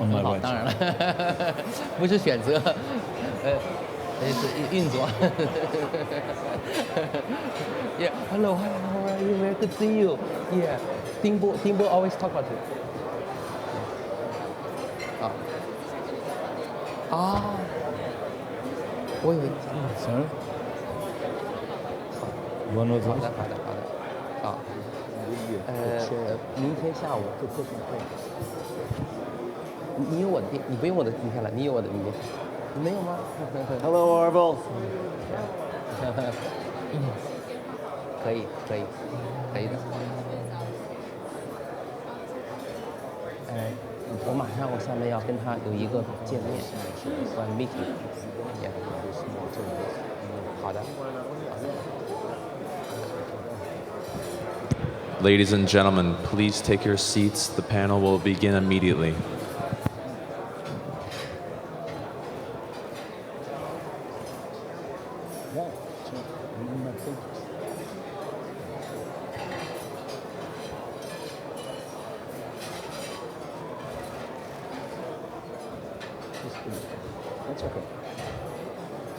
on my 好， right. 当然了，不是选择，是运作。Yeah, hello, hi, how are you? Very good to see you. Yeah, Dingbo always talk about you. 啊，我以为 Sorry? One of 好 those? 的，好的，好的，好。明天下午就做什么会？你有我的，你不用我的名片了，你有我的名片，你没有吗 Hello, Orville. 可以，可以，可以的。我马上，我下面要跟他有一个见面，one meeting。好的。 Ladies and gentlemen, please take your seats. The panel will begin immediately. That's okay.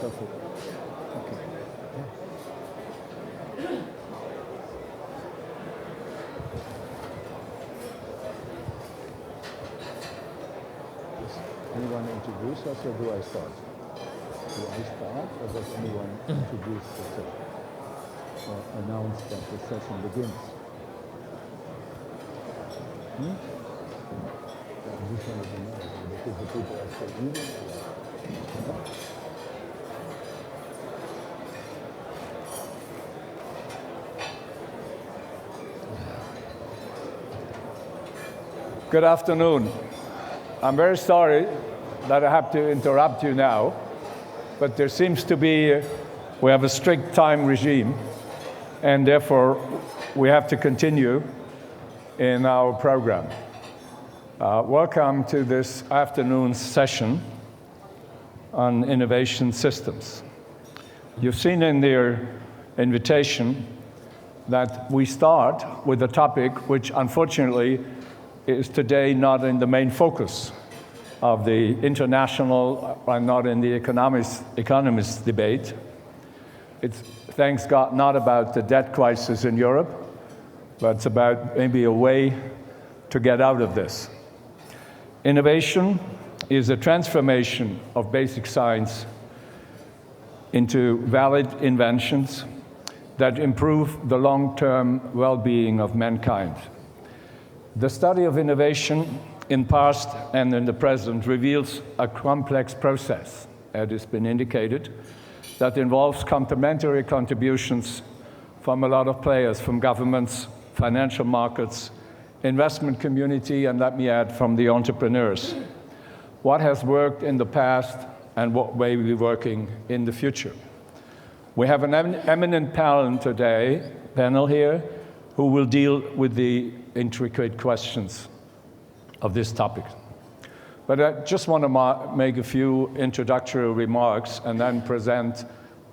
Perfect. Okay. Anyone introduce us, or do I start? Do I start, or does anyone introduce themselves? Or announce that the session begins? I just wanted to know, because the people are so eager. Good afternoon. I'm very sorry that I have to interrupt you now, but there seems to be, we have a strict time regime, and therefore we have to continue in our program. Welcome to this afternoon's session on innovation systems. You've seen in their invitation that we start with a topic which unfortunately is today not in the main focus of the international and not in the economist debate. It's, thanks God, not about the debt crisis in Europe, but it's about maybe a way to get out of this. Innovation is a transformation of basic science into valid inventions that improve the long-term well-being of mankind. The study of innovation in past and in the present reveals a complex process, as has been indicated, that involves complementary contributions from a lot of players, from governments, financial markets, investment community, and let me add, from the entrepreneurs. What has worked in the past and what may be working in the future. We have an eminent panel here who will deal with the intricate questions of this topic. But I just want to make a few introductory remarks and then present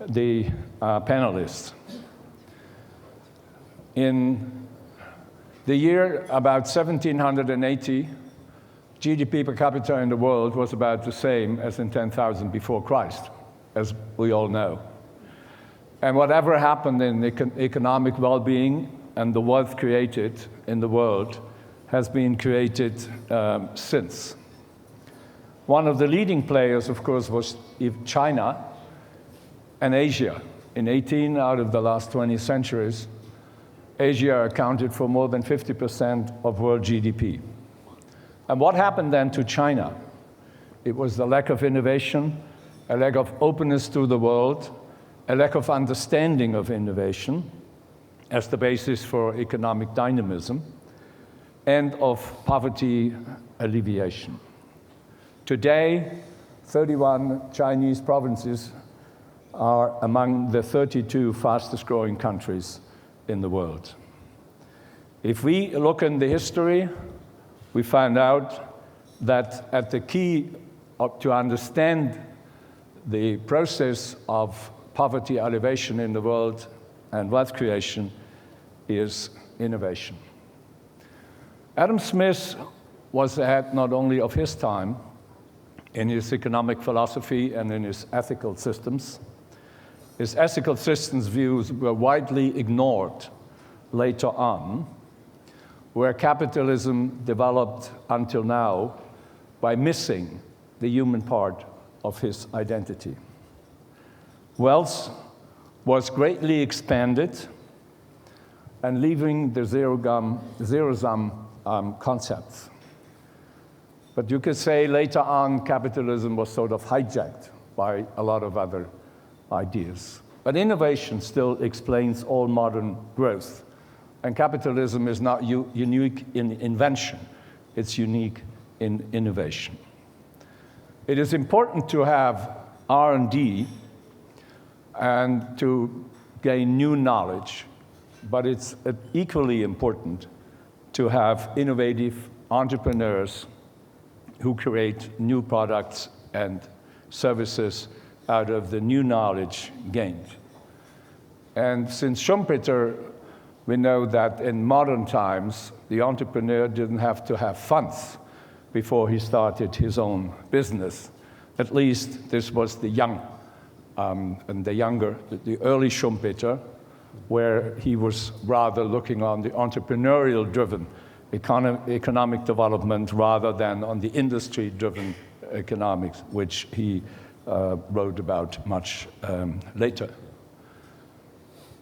the panelists. In the year about 1780, GDP per capita in the world was about the same as in 10,000 before Christ, as we all know. And whatever happened in economic well-being and the wealth created in the world has been created since. One of the leading players, of course, was China and Asia. In 18 out of the last 20 centuries, Asia accounted for more than 50% of world GDP. And what happened then to China? It was the lack of innovation, a lack of openness to the world, a lack of understanding of innovation as the basis for economic dynamism, and of poverty alleviation. Today, 31 Chinese provinces are among the 32 fastest growing countries in the world. If we look in the history, we find out that at the key to understand the process of poverty alleviation in the world and wealth creation is innovation. Adam Smith was ahead not only of his time in his economic philosophy and in his ethical systems. His ethical systems views were widely ignored later on, where capitalism developed until now by missing the human part of his identity. Wealth was greatly expanded and leaving the zero-sum concepts. But you could say later on capitalism was sort of hijacked by a lot of other ideas. But innovation still explains all modern growth. And capitalism is not unique in invention, it's unique in innovation. It is important to have R&D and to gain new knowledge, but it's equally important to have innovative entrepreneurs who create new products and services out of the new knowledge gained. And since Schumpeter, we know that in modern times, the entrepreneur didn't have to have funds before he started his own business. At least this was the Jung and the early Schumpeter, where he was rather looking on the entrepreneurial-driven economic development rather than on the industry-driven economics, which he wrote about much later.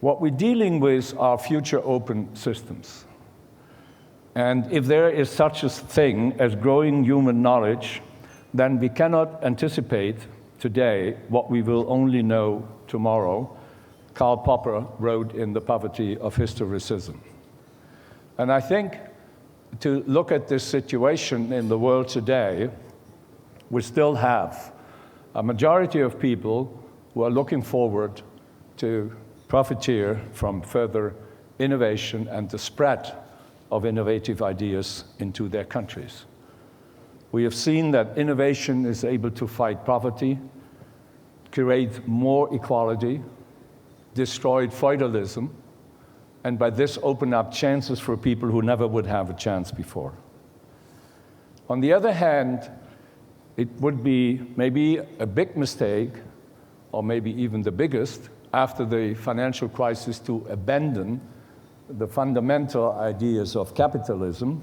What we're dealing with are future open systems. And if there is such a thing as growing human knowledge, then we cannot anticipate today what we will only know tomorrow. Karl Popper wrote in The Poverty of Historicism. And I think to look at this situation in the world today, we still have a majority of people who are looking forward to profiteer from further innovation and the spread of innovative ideas into their countries. We have seen that innovation is able to fight poverty, create more equality, destroy feudalism, and by this open up chances for people who never would have a chance before. On the other hand, it would be maybe a big mistake, or maybe even the biggest, after the financial crisis to abandon the fundamental ideas of capitalism.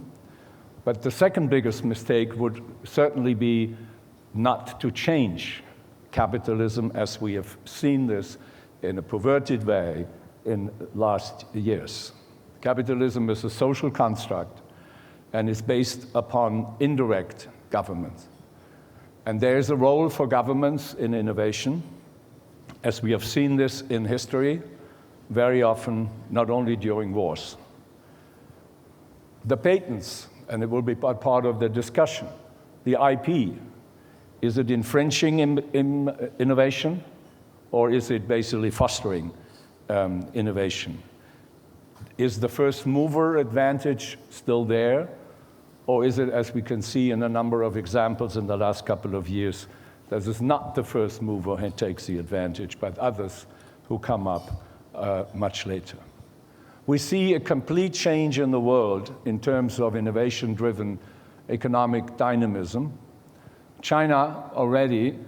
But the second biggest mistake would certainly be not to change capitalism as we have seen this in a perverted way in last years. Capitalism is a social construct and is based upon indirect government. And there is a role for governments in innovation, as we have seen this in history, very often, not only during wars. The patents, and it will be part of the discussion, the IP, is it infringing innovation, or is it basically fostering innovation? Is the first mover advantage still there, or is it, as we can see in a number of examples in the last couple of years, that is not the first mover who takes the advantage, but others who come up much later. We see a complete change in the world in terms of innovation-driven economic dynamism. China already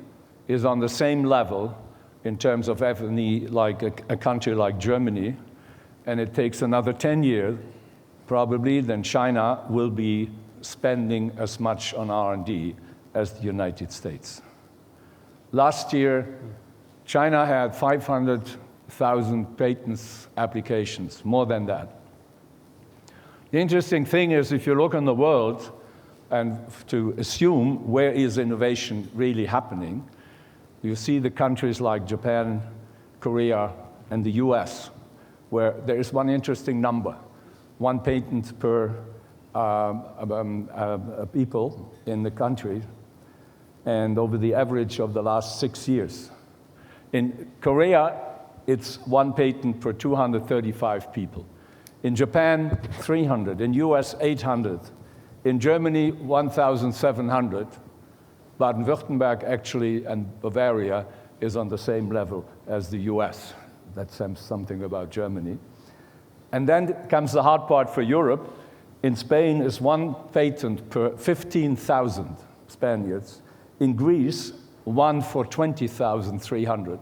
is on the same level in terms of FNE like a country like Germany, and it takes another 10 years, probably, then China will be spending as much on R&D as the United States. Last year, China had 500,000 patents applications, more than that. The interesting thing is, if you look in the world and to assume where is innovation really happening, you see the countries like Japan, Korea, and the US, where there is one interesting number, one patent per people in the country, and over the average of the last 6 years. In Korea, it's one patent per 235 people. In Japan, 300. In US, 800. In Germany, 1,700. Baden-Württemberg, actually, and Bavaria is on the same level as the US. That says something about Germany. And then comes the hard part for Europe. In Spain is 1 patent per 15,000 Spaniards. In Greece, 1 for 20,300.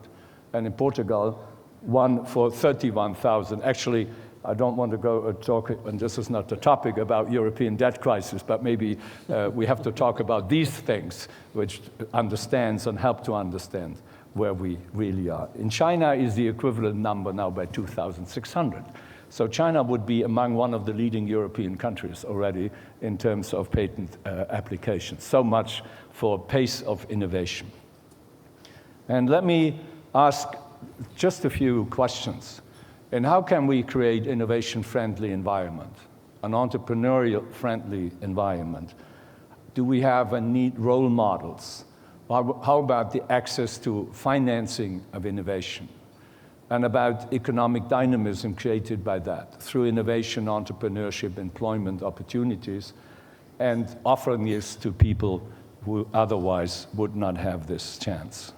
And in Portugal, 1 for 31,000. Actually, I don't want to go talk, and this is not the topic, about European debt crisis, but maybe we have to talk about these things, which understands and help to understand where we really are. In China is the equivalent number now by 2,600. So China would be among one of the leading European countries already in terms of patent applications. So much for pace of innovation. And let me ask just a few questions. And how can we create innovation-friendly environment, an entrepreneurial-friendly environment? Do we have and need role models? How about the access to financing of innovation? And about economic dynamism created by that through innovation, entrepreneurship, employment opportunities, and offering this to people who otherwise would not have this chance.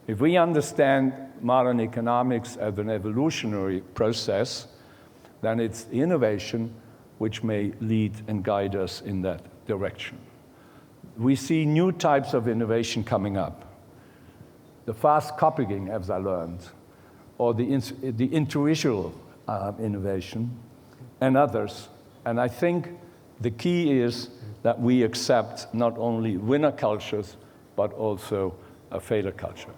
If we understand modern economics as an evolutionary process, then it's innovation which may lead and guide us in that direction. We see new types of innovation coming up. The fast copying, as I learned, or the intuitional innovation, and others. And I think the key is that we accept not only winner cultures, but also a failure culture.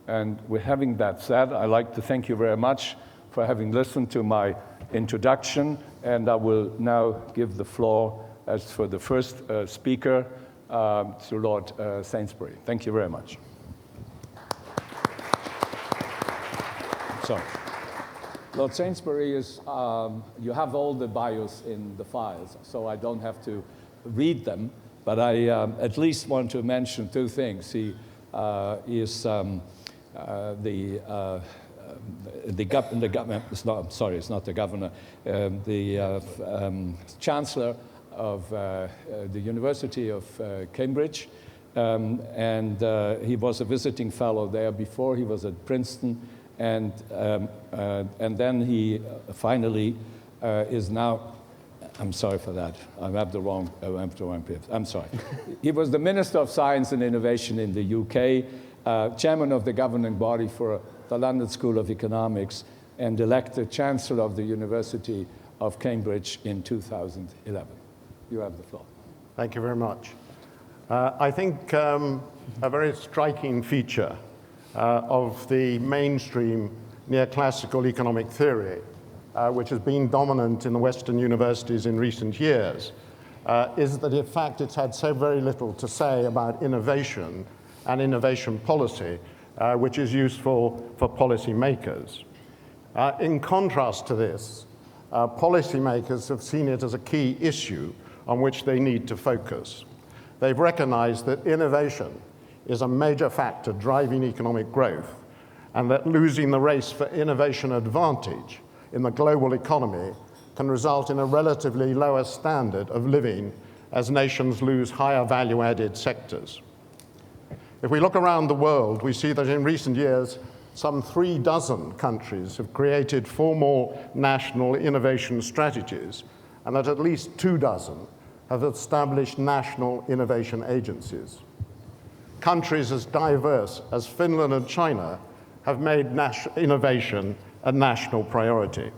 And with having that said, I'd like to thank you very much for having listened to my introduction, and I will now give the floor, as for the first speaker, to Lord Sainsbury. Thank you very much. So, Lord Sainsbury is, you have all the bios in the files, so I don't have to read them, but I at least want to mention two things. He is the governor, it's not the governor, the chancellor of the University of Cambridge, and he was a visiting fellow there before. He was at Princeton, and then he finally is now. I'm sorry for that. I have the wrong paper. I'm sorry. He was the Minister of Science and Innovation in the UK, chairman of the governing body for the London School of Economics, and elected Chancellor of the University of Cambridge in 2011. You have the floor. Thank you very much. I think a very striking feature of the mainstream neoclassical economic theory, which has been dominant in the Western universities in recent years, is that in fact it's had so very little to say about innovation and innovation policy, which is useful for policymakers. In contrast to this, policymakers have seen it as a key issue on which they need to focus. They've recognized that innovation is a major factor driving economic growth, and that losing the race for innovation advantage in the global economy can result in a relatively lower standard of living as nations lose higher value-added sectors. If we look around the world, we see that in recent years, some 36 countries have created formal national innovation strategies, and that at least 24 have established national innovation agencies. Countries as diverse as Finland and China have made innovation a national priority.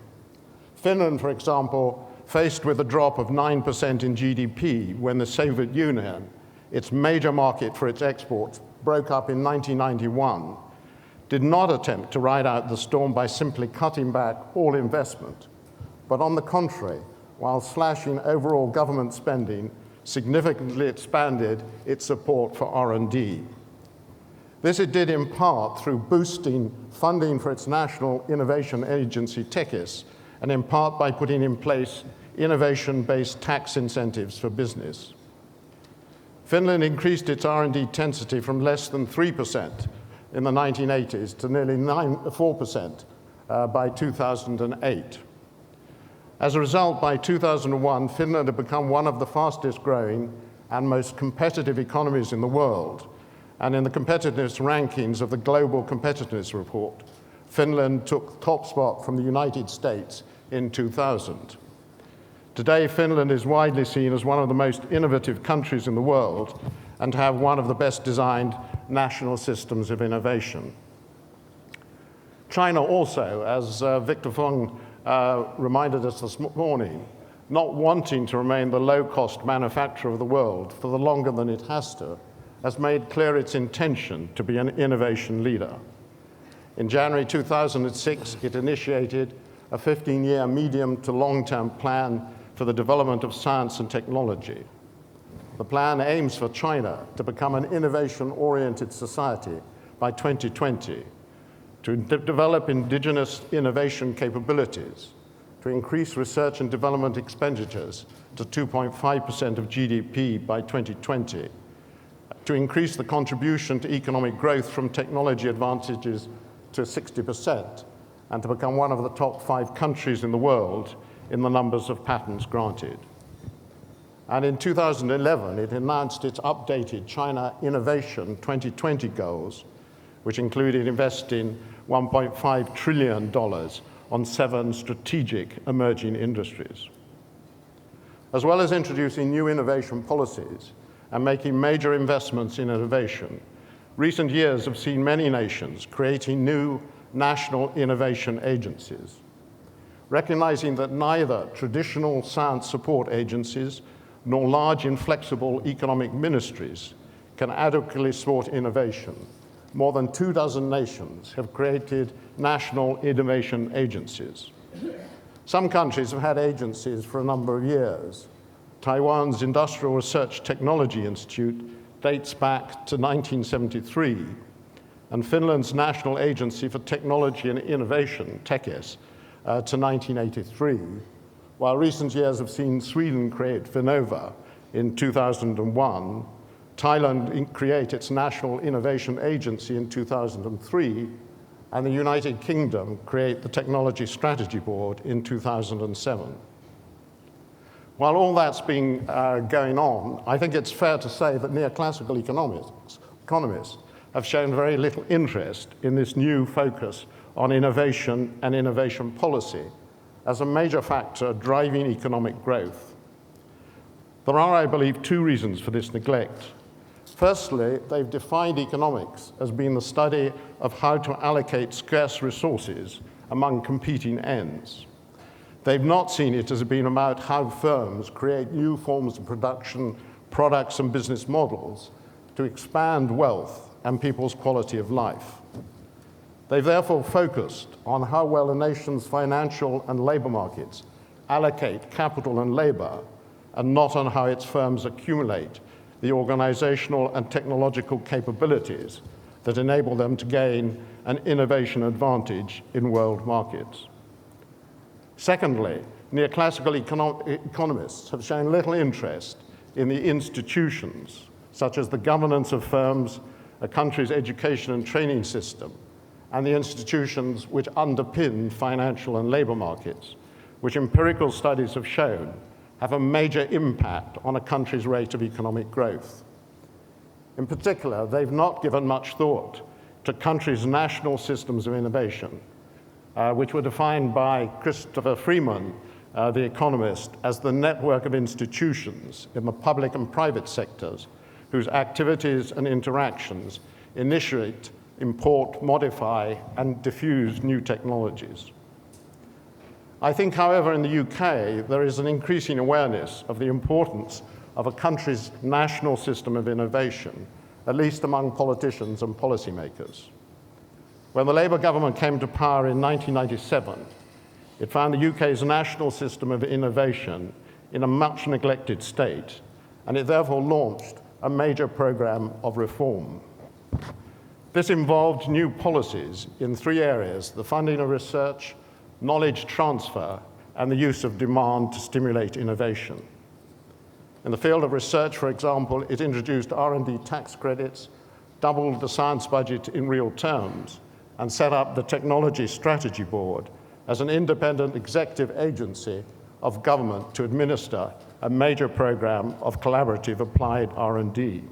Finland, for example, faced with a drop of 9% in GDP when the Soviet Union, its major market for its exports, broke up in 1991, did not attempt to ride out the storm by simply cutting back all investment, but on the contrary, while slashing overall government spending, significantly expanded its support for R&D. This it did in part through boosting funding for its national innovation agency, TECIS, and in part by putting in place innovation-based tax incentives for business. Finland increased its R&D intensity from less than 3% in the 1980s to nearly 4% by 2008. As a result, by 2001, Finland had become one of the fastest growing and most competitive economies in the world. And in the competitiveness rankings of the Global Competitiveness Report, Finland took top spot from the United States in 2000. Today, Finland is widely seen as one of the most innovative countries in the world and to have one of the best designed national systems of innovation. China also, as Victor Fung reminded us this morning, not wanting to remain the low-cost manufacturer of the world for the longer than it has made clear its intention to be an innovation leader. In January 2006, it initiated a 15-year medium to long-term plan for the development of science and technology. The plan aims for China to become an innovation-oriented society by 2020, to develop indigenous innovation capabilities, to increase research and development expenditures to 2.5% of GDP by 2020, to increase the contribution to economic growth from technology advantages to 60%, and to become one of the top 5 countries in the world in the numbers of patents granted. And in 2011, it announced its updated China Innovation 2020 goals, which included investing $1.5 trillion on 7 strategic emerging industries. As well as introducing new innovation policies and making major investments in innovation, recent years have seen many nations creating new national innovation agencies. Recognizing that neither traditional science support agencies nor large inflexible economic ministries can adequately support innovation, more than 24 nations have created national innovation agencies. Some countries have had agencies for a number of years. Taiwan's Industrial Research Technology Institute dates back to 1973, and Finland's National Agency for Technology and Innovation, TECIS, to 1983, while recent years have seen Sweden create Vinnova in 2001, Thailand create its National Innovation Agency in 2003, and the United Kingdom create the Technology Strategy Board in 2007. While all that's been going on, I think it's fair to say that neoclassical economists have shown very little interest in this new focus on innovation and innovation policy as a major factor driving economic growth. There are, I believe, 2 reasons for this neglect. Firstly, they've defined economics as being the study of how to allocate scarce resources among competing ends. They've not seen it as being about how firms create new forms of production, products, and business models to expand wealth and people's quality of life. They've therefore focused on how well a nation's financial and labor markets allocate capital and labor, and not on how its firms accumulate the organizational and technological capabilities that enable them to gain an innovation advantage in world markets. Secondly, neoclassical economists have shown little interest in the institutions, such as the governance of firms, a country's education and training system, and the institutions which underpin financial and labor markets, which empirical studies have shown have a major impact on a country's rate of economic growth. In particular, they've not given much thought to countries' national systems of innovation, which were defined by Christopher Freeman, the economist, as the network of institutions in the public and private sectors whose activities and interactions initiate, import, modify, and diffuse new technologies. I think, however, in the UK, there is an increasing awareness of the importance of a country's national system of innovation, at least among politicians and policymakers. When the Labour government came to power in 1997, it found the UK's national system of innovation in a much neglected state, and it therefore launched a major programme of reform. This involved new policies in 3 areas: the funding of research, knowledge transfer, and the use of demand to stimulate innovation. In the field of research, for example, it introduced R&D tax credits, doubled the science budget in real terms, and set up the Technology Strategy Board as an independent executive agency of government to administer a major program of collaborative applied R&D.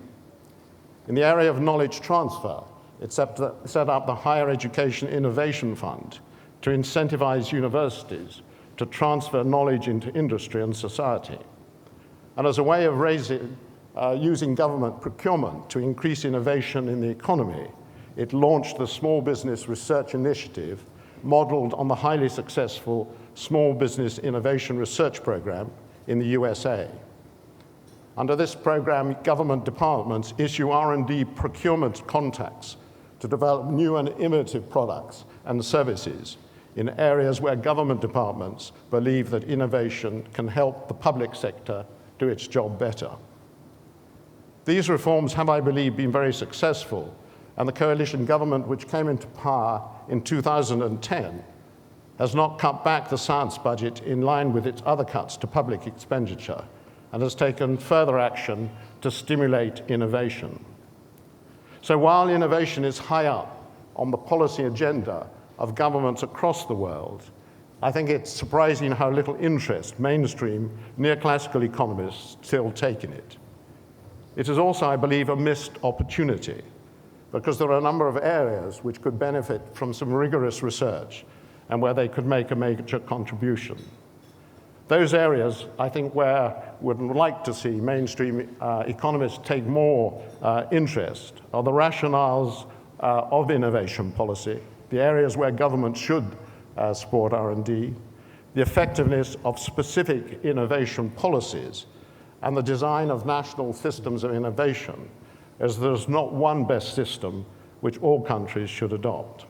In the area of knowledge transfer, it set up the Higher Education Innovation Fund to incentivize universities to transfer knowledge into industry and society. And as a way of using government procurement to increase innovation in the economy, it launched the Small Business Research Initiative, modeled on the highly successful Small Business Innovation Research Program in the USA. Under this program, government departments issue R&D procurement contracts to develop new and innovative products and services in areas where government departments believe that innovation can help the public sector do its job better. These reforms have, I believe, been very successful, and the coalition government, which came into power in 2010, has not cut back the science budget in line with its other cuts to public expenditure, and has taken further action to stimulate innovation. So while innovation is high up on the policy agenda of governments across the world, I think it's surprising how little interest mainstream neoclassical economists still take in it. It is also, I believe, a missed opportunity, because there are a number of areas which could benefit from some rigorous research and where they could make a major contribution. Those areas, I think, where we would like to see mainstream economists take more interest are the rationales of innovation policy, the areas where government should support R&D, the effectiveness of specific innovation policies, and the design of national systems of innovation, as there's not one best system which all countries should adopt.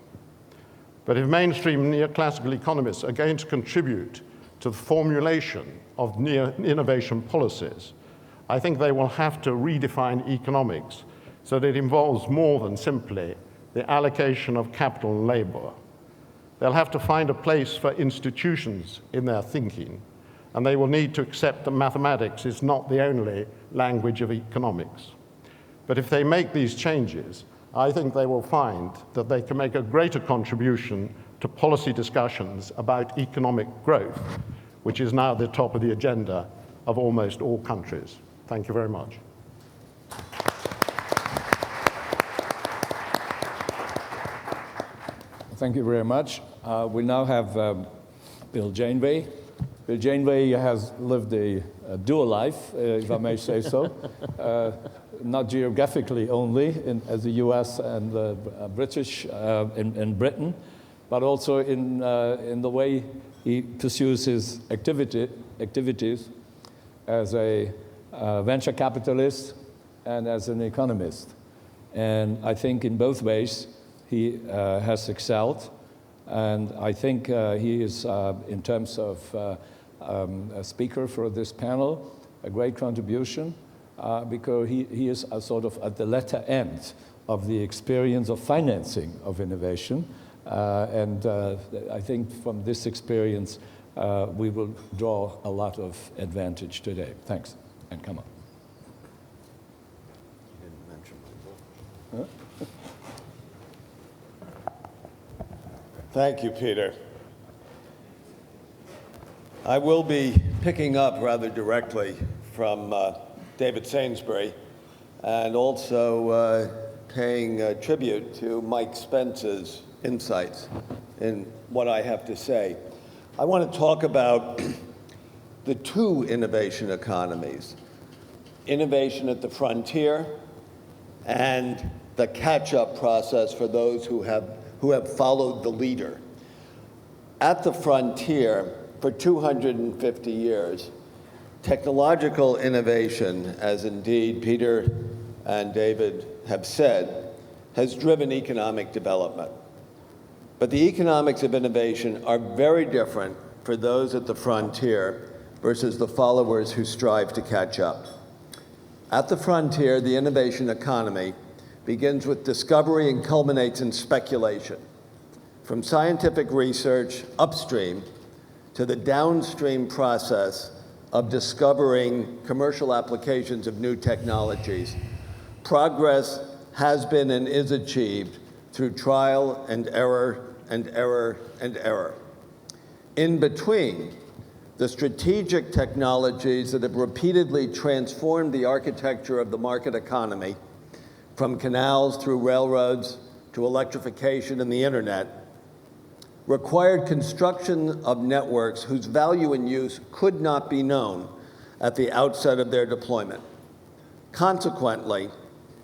But if mainstream neoclassical economists are going to contribute to the formulation of innovation policies, I think they will have to redefine economics so that it involves more than simply the allocation of capital and labor. They'll have to find a place for institutions in their thinking, and they will need to accept that mathematics is not the only language of economics. But if they make these changes, I think they will find that they can make a greater contribution to policy discussions about economic growth, which is now at the top of the agenda of almost all countries. Thank you very much. Thank you very much. We now have Bill Janeway. Bill Janeway has lived a dual life, if I may say so, not geographically only as the US and the British in Britain, but also in the way he pursues his activities as a venture capitalist and as an economist. And I think in both ways he has excelled. And I think he is, in terms of a speaker for this panel, a great contribution, because he is sort of at the latter end of the experience of financing of innovation. And I think from this experience, we will draw a lot of advantage today. Thanks, and come on. You didn't mention my book. Huh? Thank you, Peter. I will be picking up rather directly from David Sainsbury, and also paying tribute to Mike Spence's insights in what I have to say. I want to talk about the two innovation economies, innovation at the frontier and the catch-up process for those who have followed the leader. At the frontier, for 250 years, technological innovation, as indeed Peter and David have said, has driven economic development. But the economics of innovation are very different for those at the frontier versus the followers who strive to catch up. At the frontier, the innovation economy begins with discovery and culminates in speculation. From scientific research upstream to the downstream process of discovering commercial applications of new technologies, progress has been and is achieved through trial and error and error and error. In between, the strategic technologies that have repeatedly transformed the architecture of the market economy, from canals through railroads to electrification and the internet, required construction of networks whose value and use could not be known at the outset of their deployment. Consequently,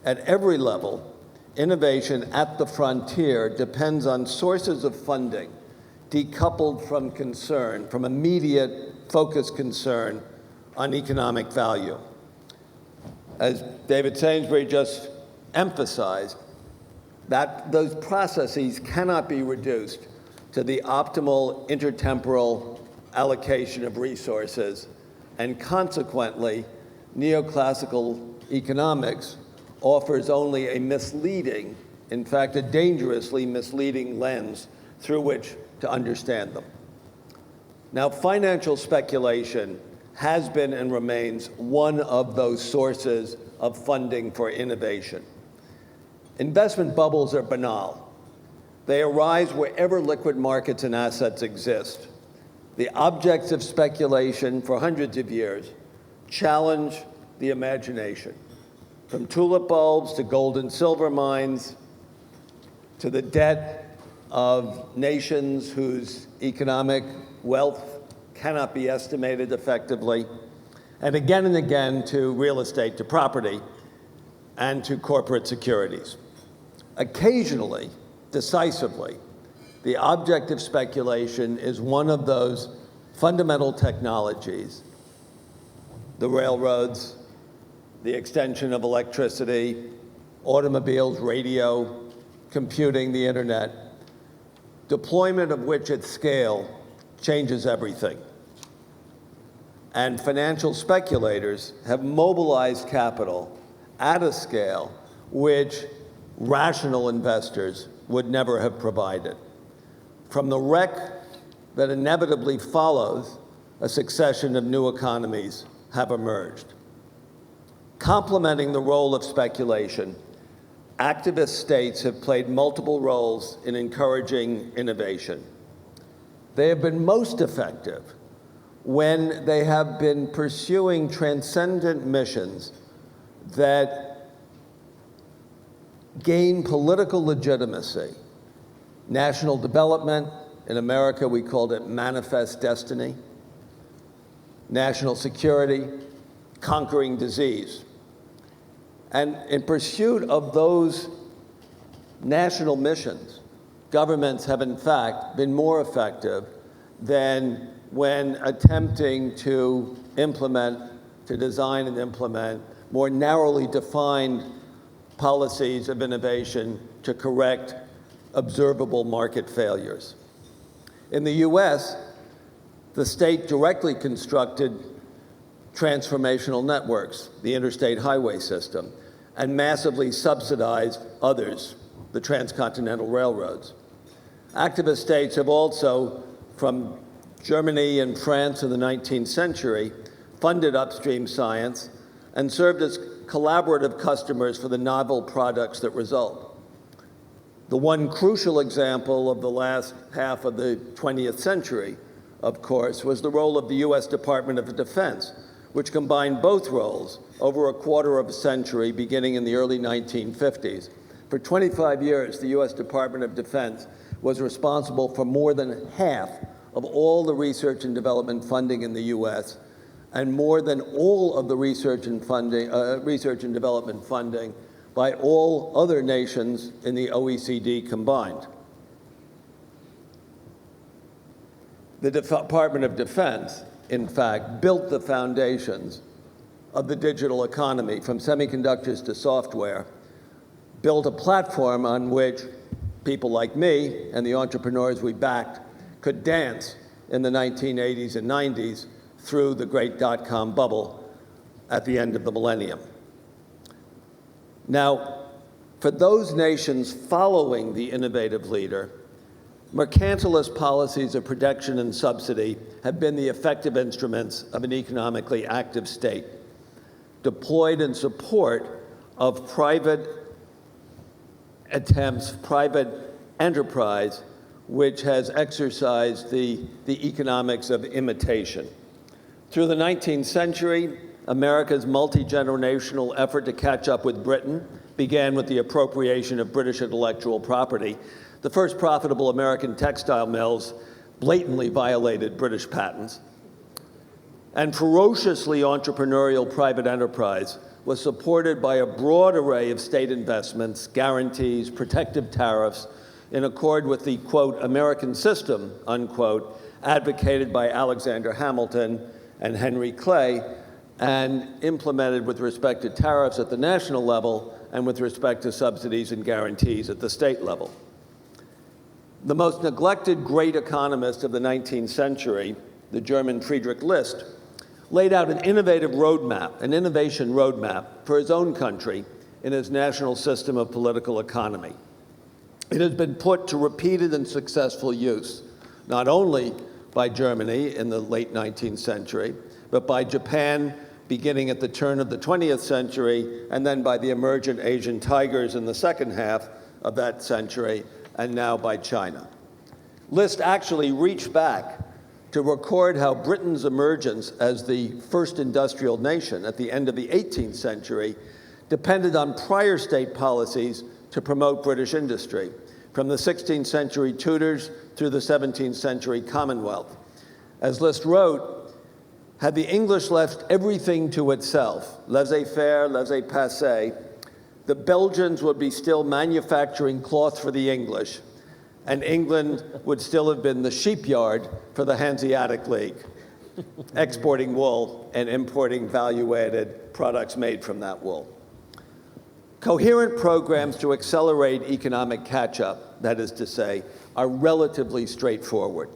at every level, innovation at the frontier depends on sources of funding decoupled from concern, from immediate focused concern on economic value. As David Sainsbury just emphasized, that those processes cannot be reduced to the optimal intertemporal allocation of resources, and consequently, neoclassical economics offers only a misleading, in fact, a dangerously misleading lens through which to understand them. Now, financial speculation has been and remains one of those sources of funding for innovation. Investment bubbles are banal. They arise wherever liquid markets and assets exist. The objects of speculation for hundreds of years challenge the imagination, from tulip bulbs to gold and silver mines, to the debt of nations whose economic wealth cannot be estimated effectively, and again to real estate, to property, and to corporate securities. Occasionally, decisively, the object of speculation is one of those fundamental technologies, the railroads, the extension of electricity, automobiles, radio, computing, the internet, deployment of which at scale changes everything. And financial speculators have mobilized capital at a scale which rational investors would never have provided. From the wreck that inevitably follows, a succession of new economies have emerged. Complementing the role of speculation, activist states have played multiple roles in encouraging innovation. They have been most effective when they have been pursuing transcendent missions that gain political legitimacy. National development, in America we called it manifest destiny. National security, conquering disease. And in pursuit of those national missions, governments have in fact been more effective than when attempting to design and implement more narrowly defined policies of innovation to correct observable market failures. In the US, the state directly constructed transformational networks, the interstate highway system, and massively subsidized others, the transcontinental railroads. Activist states have also, from Germany and France in the 19th century, funded upstream science and served as collaborative customers for the novel products that result. The one crucial example of the last half of the 20th century, of course, was the role of the US Department of Defense, which combined both roles over a quarter of a century, beginning in the early 1950s. For 25 years, the US Department of Defense was responsible for more than half of all the research and development funding in the US, and more than all of the research and development funding by all other nations in the OECD combined. The Department of Defense, in fact, built the foundations of the digital economy, from semiconductors to software, built a platform on which people like me and the entrepreneurs we backed could dance in the 1980s and 90s through the great dot-com bubble at the end of the millennium. Now, for those nations following the innovative leader, mercantilist policies of protection and subsidy have been the effective instruments of an economically active state, deployed in support of private attempts, private enterprise, which has exercised the economics of imitation. Through the 19th century, America's multi-generational effort to catch up with Britain began with the appropriation of British intellectual property The first profitable American textile mills blatantly violated British patents. And ferociously entrepreneurial private enterprise was supported by a broad array of state investments, guarantees, protective tariffs, in accord with the, quote, American system, unquote, advocated by Alexander Hamilton and Henry Clay, and implemented with respect to tariffs at the national level and with respect to subsidies and guarantees at the state level. The most neglected great economist of the 19th century, the German Friedrich List, laid out an innovative roadmap, an innovation roadmap for his own country in his national system of political economy. It has been put to repeated and successful use, not only by Germany in the late 19th century, but by Japan beginning at the turn of the 20th century, and then by the emergent Asian tigers in the second half of that century, and now by China. List actually reached back to record how Britain's emergence as the first industrial nation at the end of the 18th century depended on prior state policies to promote British industry, from the 16th century Tudors through the 17th century Commonwealth. As List wrote, had the English left everything to itself, laissez-faire, laissez-passer, the Belgians would be still manufacturing cloth for the English, and England would still have been the sheepyard for the Hanseatic League, exporting wool and importing value-added products made from that wool. Coherent programs to accelerate economic catch-up, that is to say, are relatively straightforward.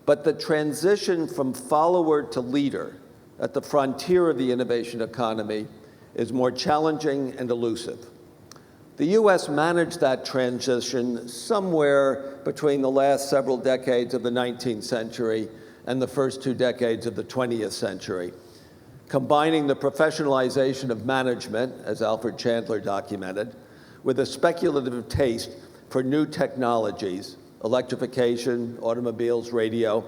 But the transition from follower to leader at the frontier of the innovation economy is more challenging and elusive. The US managed that transition somewhere between the last several decades of the 19th century and the first 2 decades of the 20th century, combining the professionalization of management, as Alfred Chandler documented, with a speculative taste for new technologies, electrification, automobiles, radio,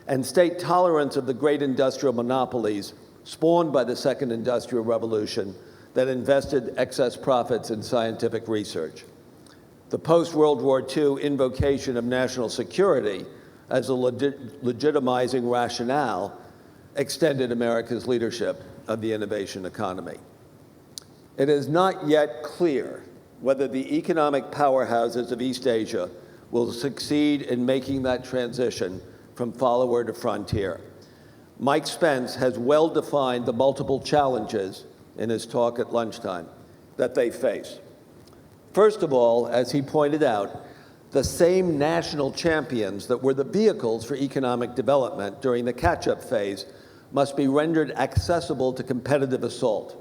and state tolerance of the great industrial monopolies spawned by the Second Industrial Revolution that invested excess profits in scientific research. The post-World War II invocation of national security as a legitimizing rationale extended America's leadership of the innovation economy. It is not yet clear whether the economic powerhouses of East Asia will succeed in making that transition from follower to frontier. Mike Spence has well defined the multiple challenges in his talk at lunchtime that they face. First of all, as he pointed out, the same national champions that were the vehicles for economic development during the catch-up phase must be rendered accessible to competitive assault.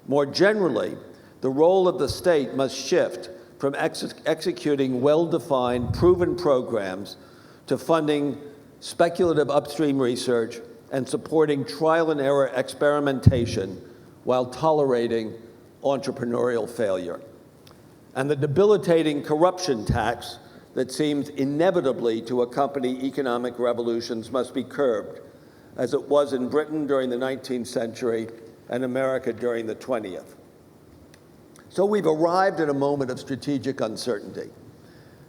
More generally, the role of the state must shift from executing well-defined, proven programs to funding speculative upstream research and supporting trial-and-error experimentation while tolerating entrepreneurial failure. And the debilitating corruption tax that seems inevitably to accompany economic revolutions must be curbed, as it was in Britain during the 19th century and America during the 20th. So we've arrived at a moment of strategic uncertainty.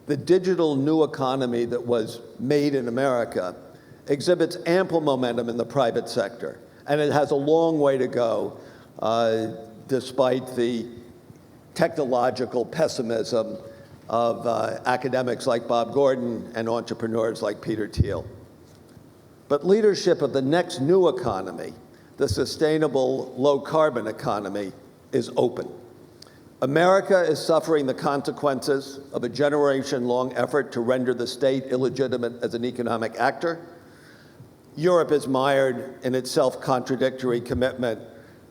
The digital new economy that was made in America exhibits ample momentum in the private sector, and it has a long way to go, despite the technological pessimism of academics like Bob Gordon and entrepreneurs like Peter Thiel. But leadership of the next new economy, the sustainable low-carbon economy, is open. America is suffering the consequences of a generation-long effort to render the state illegitimate as an economic actor. Europe is mired in its self-contradictory commitment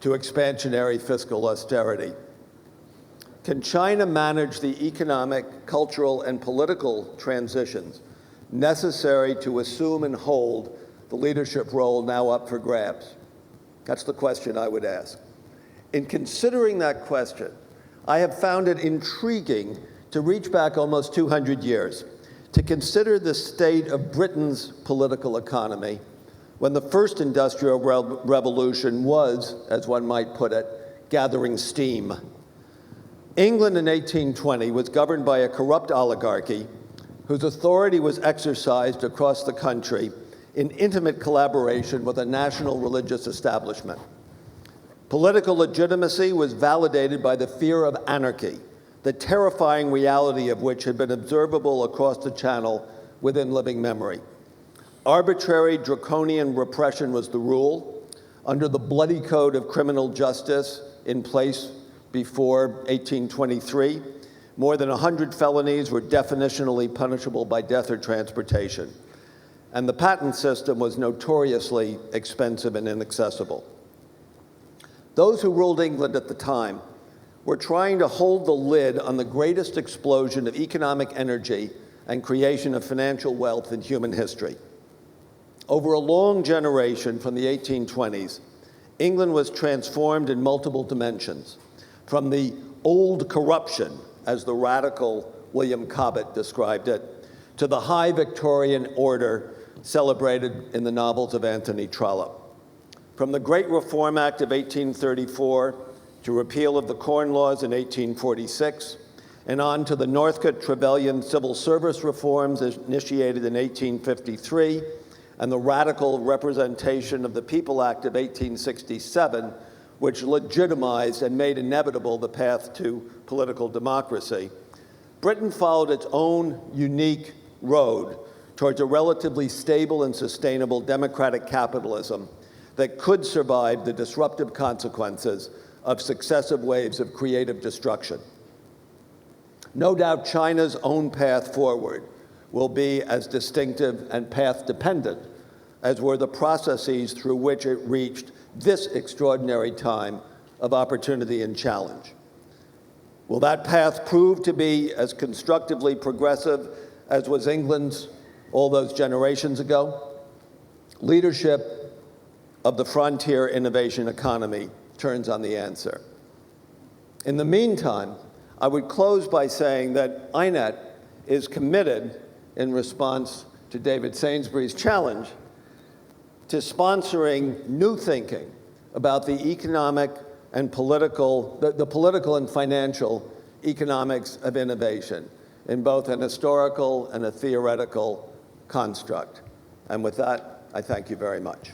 to expansionary fiscal austerity. Can China manage the economic, cultural, and political transitions necessary to assume and hold the leadership role now up for grabs? That's the question I would ask. In considering that question, I have found it intriguing to reach back almost 200 years, to consider the state of Britain's political economy when the first industrial revolution was, as one might put it, gathering steam. England in 1820 was governed by a corrupt oligarchy whose authority was exercised across the country in intimate collaboration with a national religious establishment. Political legitimacy was validated by the fear of anarchy, the terrifying reality of which had been observable across the Channel within living memory. Arbitrary, draconian repression was the rule, under the bloody code of criminal justice in place before 1823. More than 100 felonies were definitionally punishable by death or transportation. And the patent system was notoriously expensive and inaccessible. Those who ruled England at the time were trying to hold the lid on the greatest explosion of economic energy and creation of financial wealth in human history. Over a long generation from the 1820s, England was transformed in multiple dimensions, from the old corruption, as the radical William Cobbett described it, to the high Victorian order celebrated in the novels of Anthony Trollope. From the Great Reform Act of 1834 to repeal of the Corn Laws in 1846, and on to the Northcote-Trevelyan civil service reforms initiated in 1853, and the radical Representation of the People Act of 1867, which legitimized and made inevitable the path to political democracy, Britain followed its own unique road towards a relatively stable and sustainable democratic capitalism that could survive the disruptive consequences of successive waves of creative destruction. No doubt China's own path forward will be as distinctive and path-dependent as were the processes through which it reached this extraordinary time of opportunity and challenge. Will that path prove to be as constructively progressive as was England's all those generations ago? Leadership of the frontier innovation economy turns on the answer. In the meantime, I would close by saying that INET is committed, in response to David Sainsbury's challenge, to sponsoring new thinking about the economic and political, the political and financial economics of innovation in both an historical and a theoretical construct. And with that, I thank you very much.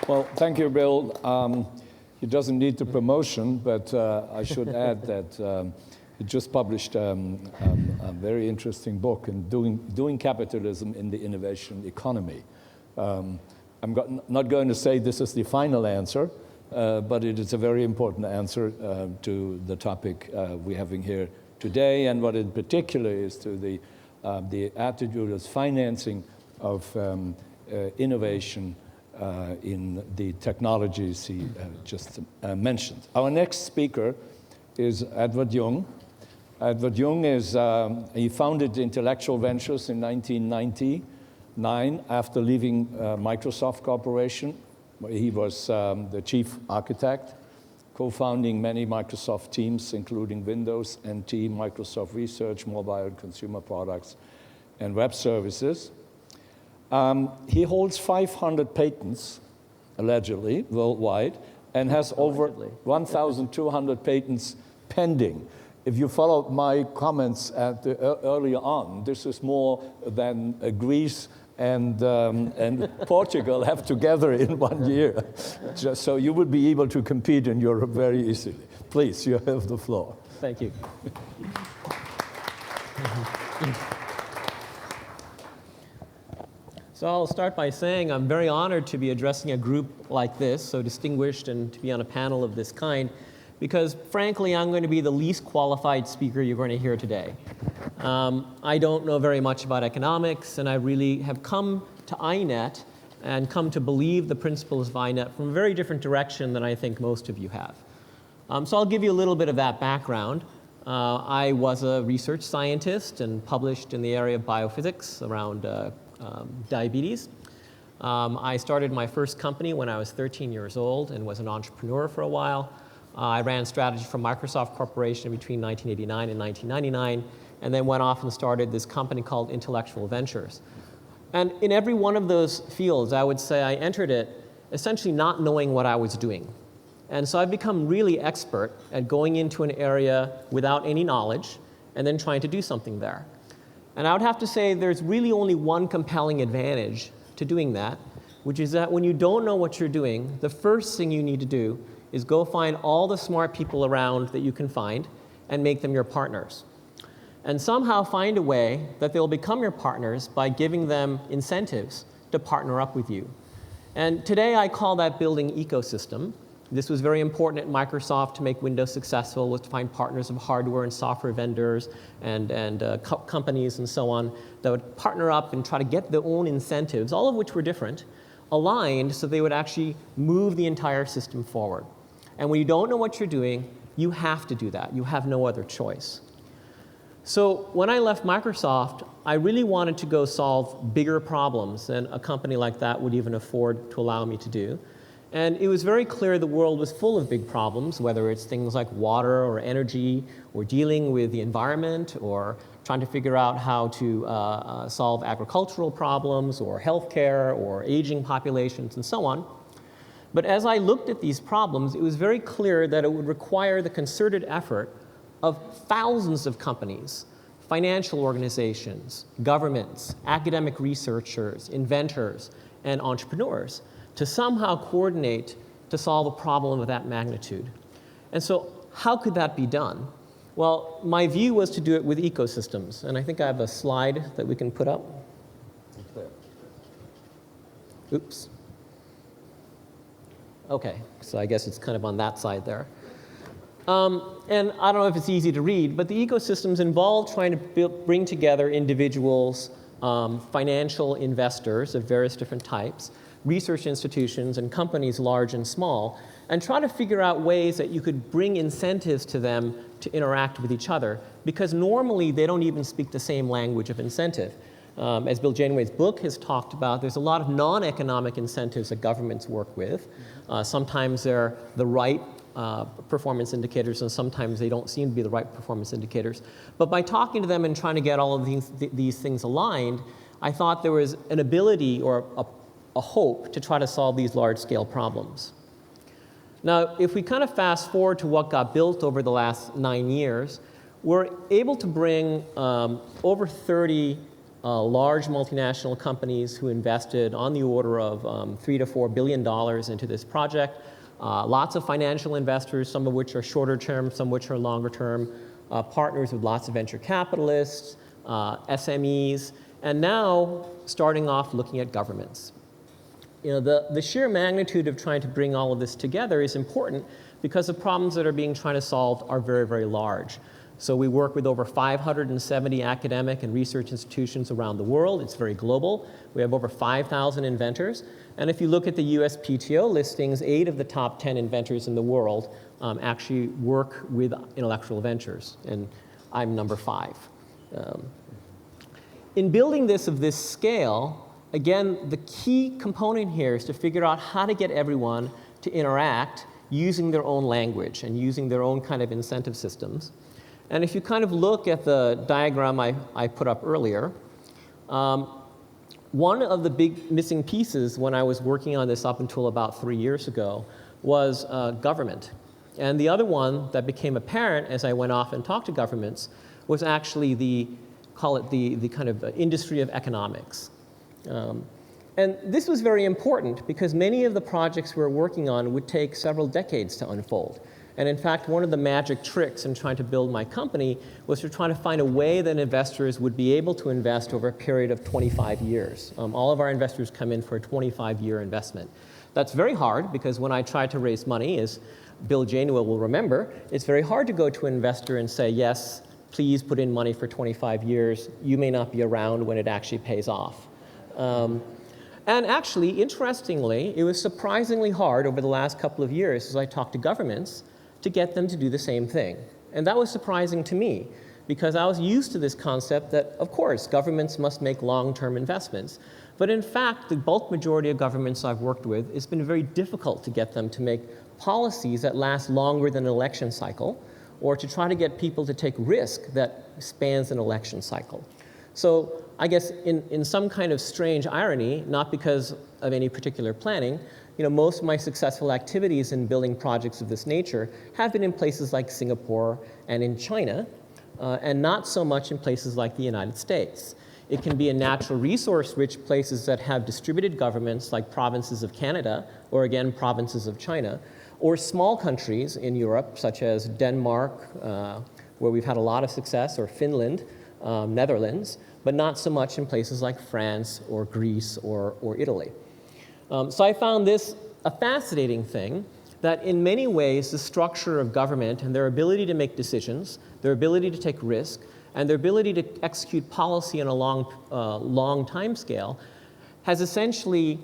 Well, thank you, Bill. He doesn't need the promotion, but I should add that he just published a very interesting book in doing capitalism in the innovation economy. I'm not going to say this is the final answer, but it is a very important answer to the topic we're having here today, and what in particular is to the attitude as financing of innovation in the technologies he just mentioned. Our next speaker is Edward Jung. Edward Jung he founded Intellectual Ventures in 1999 after leaving Microsoft Corporation, where he was the chief architect, co-founding many Microsoft teams, including Windows, NT, Microsoft Research, mobile and consumer products, and web services. He holds 500 patents, allegedly, worldwide, and has over 1,200 patents pending. If you followed my comments earlier on, this is more than Greece and Portugal have together in 1 year. So you would be able to compete in Europe very easily. Please, you have the floor. Thank you. So I'll start by saying I'm very honored to be addressing a group like this, so distinguished, and to be on a panel of this kind, because frankly, I'm going to be the least qualified speaker you're going to hear today. I don't know very much about economics, and I really have come to INET and come to believe the principles of INET from a very different direction than I think most of you have. So I'll give you a little bit of that background. I was a research scientist and published in the area of biophysics around diabetes. I started my first company when I was 13 years old and was an entrepreneur for a while. I ran strategy for Microsoft Corporation between 1989 and 1999, and then went off and started this company called Intellectual Ventures. And in every one of those fields, I would say I entered it essentially not knowing what I was doing. And so I've become really expert at going into an area without any knowledge and then trying to do something there. And I would have to say there's really only one compelling advantage to doing that, which is that when you don't know what you're doing, the first thing you need to do is go find all the smart people around that you can find and make them your partners. And somehow find a way that they'll become your partners by giving them incentives to partner up with you. And today I call that building ecosystem. This was very important at Microsoft to make Windows successful, was to find partners of hardware and software vendors and companies and so on that would partner up and try to get their own incentives, all of which were different, aligned so they would actually move the entire system forward. And when you don't know what you're doing, you have to do that. You have no other choice. So when I left Microsoft, I really wanted to go solve bigger problems than a company like that would even afford to allow me to do. And it was very clear the world was full of big problems, whether it's things like water or energy, or dealing with the environment, or trying to figure out how to solve agricultural problems, or healthcare, or aging populations, and so on. But as I looked at these problems, it was very clear that it would require the concerted effort of thousands of companies, financial organizations, governments, academic researchers, inventors, and entrepreneurs to somehow coordinate to solve a problem of that magnitude. And so how could that be done? Well, my view was to do it with ecosystems. And I think I have a slide that we can put up. Oops. OK, so I guess it's kind of on that side there. And I don't know if it's easy to read, but the ecosystems involve trying to bring together individuals, financial investors of various different types, research institutions, and companies large and small, and try to figure out ways that you could bring incentives to them to interact with each other, because normally they don't even speak the same language of incentive. As Bill Janeway's book has talked about, there's a lot of non-economic incentives that governments work with. Sometimes they're the right performance indicators, and sometimes they don't seem to be the right performance indicators. But by talking to them and trying to get all of these things aligned, I thought there was an ability or a hope to try to solve these large-scale problems. Now, if we kind of fast forward to what got built over the last 9 years, we're able to bring over 30 large multinational companies who invested on the order of $3 to $4 billion into this project. Lots of financial investors, some of which are shorter term, some of which are longer term, partners with lots of venture capitalists, SMEs, and now starting off looking at governments. You know, the sheer magnitude of trying to bring all of this together is important because the problems that are being tried to solve are very, very large. So we work with over 570 academic and research institutions around the world. It's very global. We have over 5,000 inventors. And if you look at the USPTO listings, 8 of the top 10 inventors in the world actually work with intellectual ventures. And I'm number 5. In building this of this scale, again, the key component here is to figure out how to get everyone to interact using their own language and using their own kind of incentive systems. And if you kind of look at the diagram I put up earlier, one of the big missing pieces when I was working on this up until about 3 years ago was government. And the other one that became apparent as I went off and talked to governments was actually the kind of industry of economics. And this was very important because many of the projects we were working on would take several decades to unfold. And in fact, one of the magic tricks in trying to build my company was to try to find a way that investors would be able to invest over a period of 25 years. All of our investors come in for a 25-year investment. That's very hard because when I try to raise money, as Bill Janeway will remember, it's very hard to go to an investor and say, yes, please put in money for 25 years. You may not be around when it actually pays off. And actually, interestingly, it was surprisingly hard over the last couple of years as I talked to governments to get them to do the same thing. And that was surprising to me because I was used to this concept that, of course, governments must make long-term investments. But in fact, the bulk majority of governments I've worked with, it's been very difficult to get them to make policies that last longer than an election cycle or to try to get people to take risk that spans an election cycle. So I guess in some kind of strange irony, not because of any particular planning, most of my successful activities in building projects of this nature have been in places like Singapore and in China, and not so much in places like the United States. It can be in natural resource-rich places that have distributed governments like provinces of Canada, or again, provinces of China, or small countries in Europe, such as Denmark, where we've had a lot of success, or Finland, Netherlands, but not so much in places like France or Greece or Italy. So I found this a fascinating thing, that in many ways the structure of government and their ability to make decisions, their ability to take risk, and their ability to execute policy on a long time scale has essentially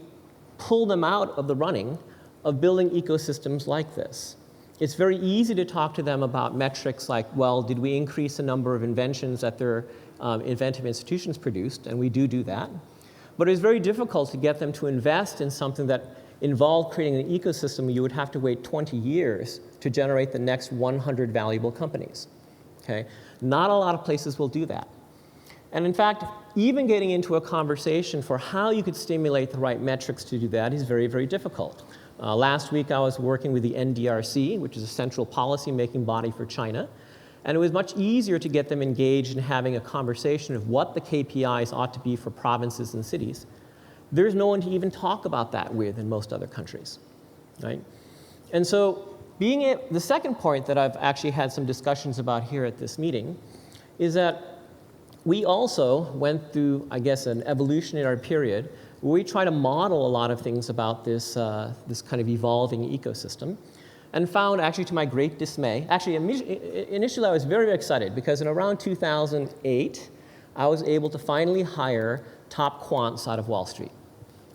pulled them out of the running of building ecosystems like this. It's very easy to talk to them about metrics like, well, did we increase the number of inventions that their inventive institutions produced? And we do that. But it's very difficult to get them to invest in something that involved creating an ecosystem you would have to wait 20 years to generate the next 100 valuable companies. Okay? Not a lot of places will do that. And in fact, even getting into a conversation for how you could stimulate the right metrics to do that is very, very difficult. Last week I was working with the NDRC, which is a central policy-making body for China, and it was much easier to get them engaged in having a conversation of what the KPIs ought to be for provinces and cities. There's no one to even talk about that with in most other countries, right? And so the second point that I've actually had some discussions about here at this meeting is that we also went through, I guess, an evolutionary period where we try to model a lot of things about this, this kind of evolving ecosystem, and found, actually to my great dismay, actually initially I was very, very excited because in around 2008, I was able to finally hire top quants out of Wall Street,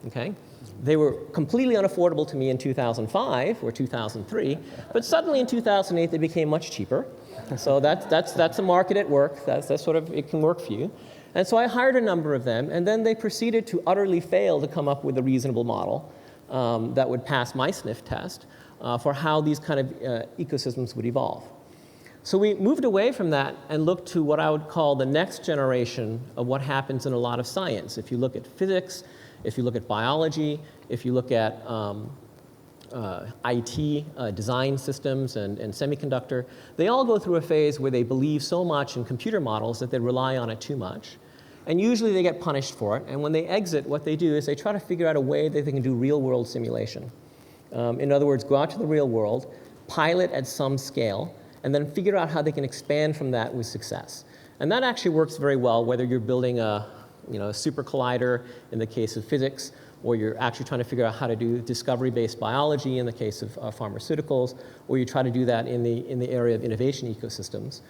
okay? They were completely unaffordable to me in 2005 or 2003, but suddenly in 2008 they became much cheaper. So that's a market at work. That's sort of, it can work for you. And so I hired a number of them, and then they proceeded to utterly fail to come up with a reasonable model that would pass my sniff test for how these kind of ecosystems would evolve. So we moved away from that and looked to what I would call the next generation of what happens in a lot of science. If you look at physics, if you look at biology, if you look at IT, design systems, and semiconductor, they all go through a phase where they believe so much in computer models that they rely on it too much. And usually they get punished for it. And when they exit, what they do is they try to figure out a way that they can do real-world simulation. In other words, go out to the real world, pilot at some scale, and then figure out how they can expand from that with success. And that actually works very well, whether you're building a super collider in the case of physics, or you're actually trying to figure out how to do discovery-based biology in the case of pharmaceuticals, or you try to do that in the area of innovation ecosystems.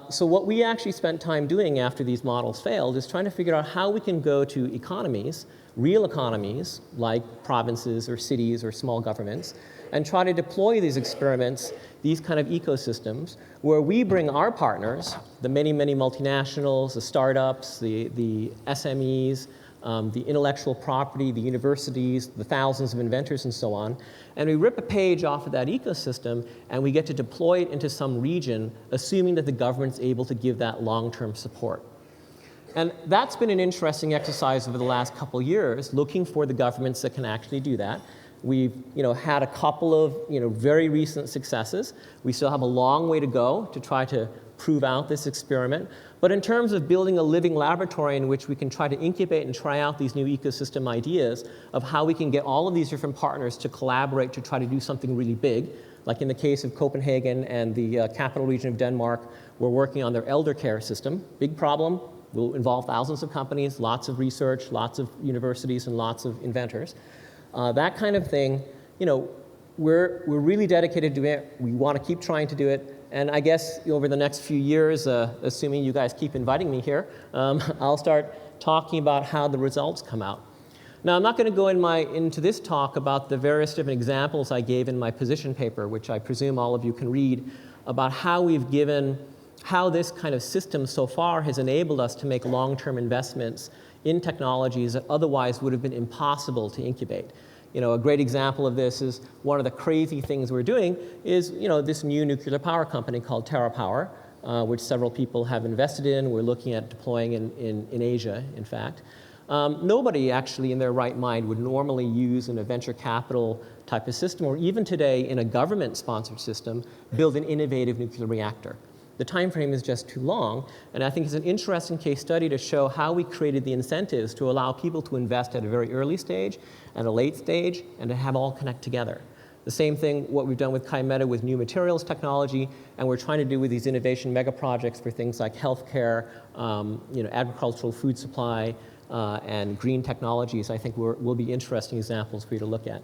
So what we actually spent time doing after these models failed is trying to figure out how we can go to economies, real economies, like provinces or cities or small governments, and try to deploy these experiments, these kind of ecosystems, where we bring our partners, the many, many multinationals, the startups, the SMEs, the intellectual property, the universities, the thousands of inventors, and so on, and we rip a page off of that ecosystem, and we get to deploy it into some region, assuming that the government's able to give that long-term support. And that's been an interesting exercise over the last couple of years, looking for the governments that can actually do that. We've had a couple of very recent successes. We still have a long way to go to try to prove out this experiment. But in terms of building a living laboratory in which we can try to incubate and try out these new ecosystem ideas of how we can get all of these different partners to collaborate to try to do something really big, like in the case of Copenhagen and the capital region of Denmark, we're working on their elder care system. Big problem, will involve thousands of companies, lots of research, lots of universities, and lots of inventors. That kind of thing, we're really dedicated to it. We want to keep trying to do it. And I guess over the next few years, assuming you guys keep inviting me here, I'll start talking about how the results come out. Now, I'm not going to go into this talk about the various different examples I gave in my position paper, which I presume all of you can read, about how this kind of system so far has enabled us to make long-term investments in technologies that otherwise would have been impossible to incubate. A great example of this is one of the crazy things we're doing is, this new nuclear power company called TerraPower. which several people have invested in. We're looking at deploying in Asia, in fact. Nobody actually in their right mind would normally use in a venture capital type of system, or even today in a government-sponsored system, build an innovative nuclear reactor. The time frame is just too long, and I think it's an interesting case study to show how we created the incentives to allow people to invest at a very early stage, at a late stage, and to have all connect together. The same thing, what we've done with Chimeta with new materials technology, and we're trying to do with these innovation mega projects for things like healthcare, agricultural food supply, and green technologies, I think will be interesting examples for you to look at.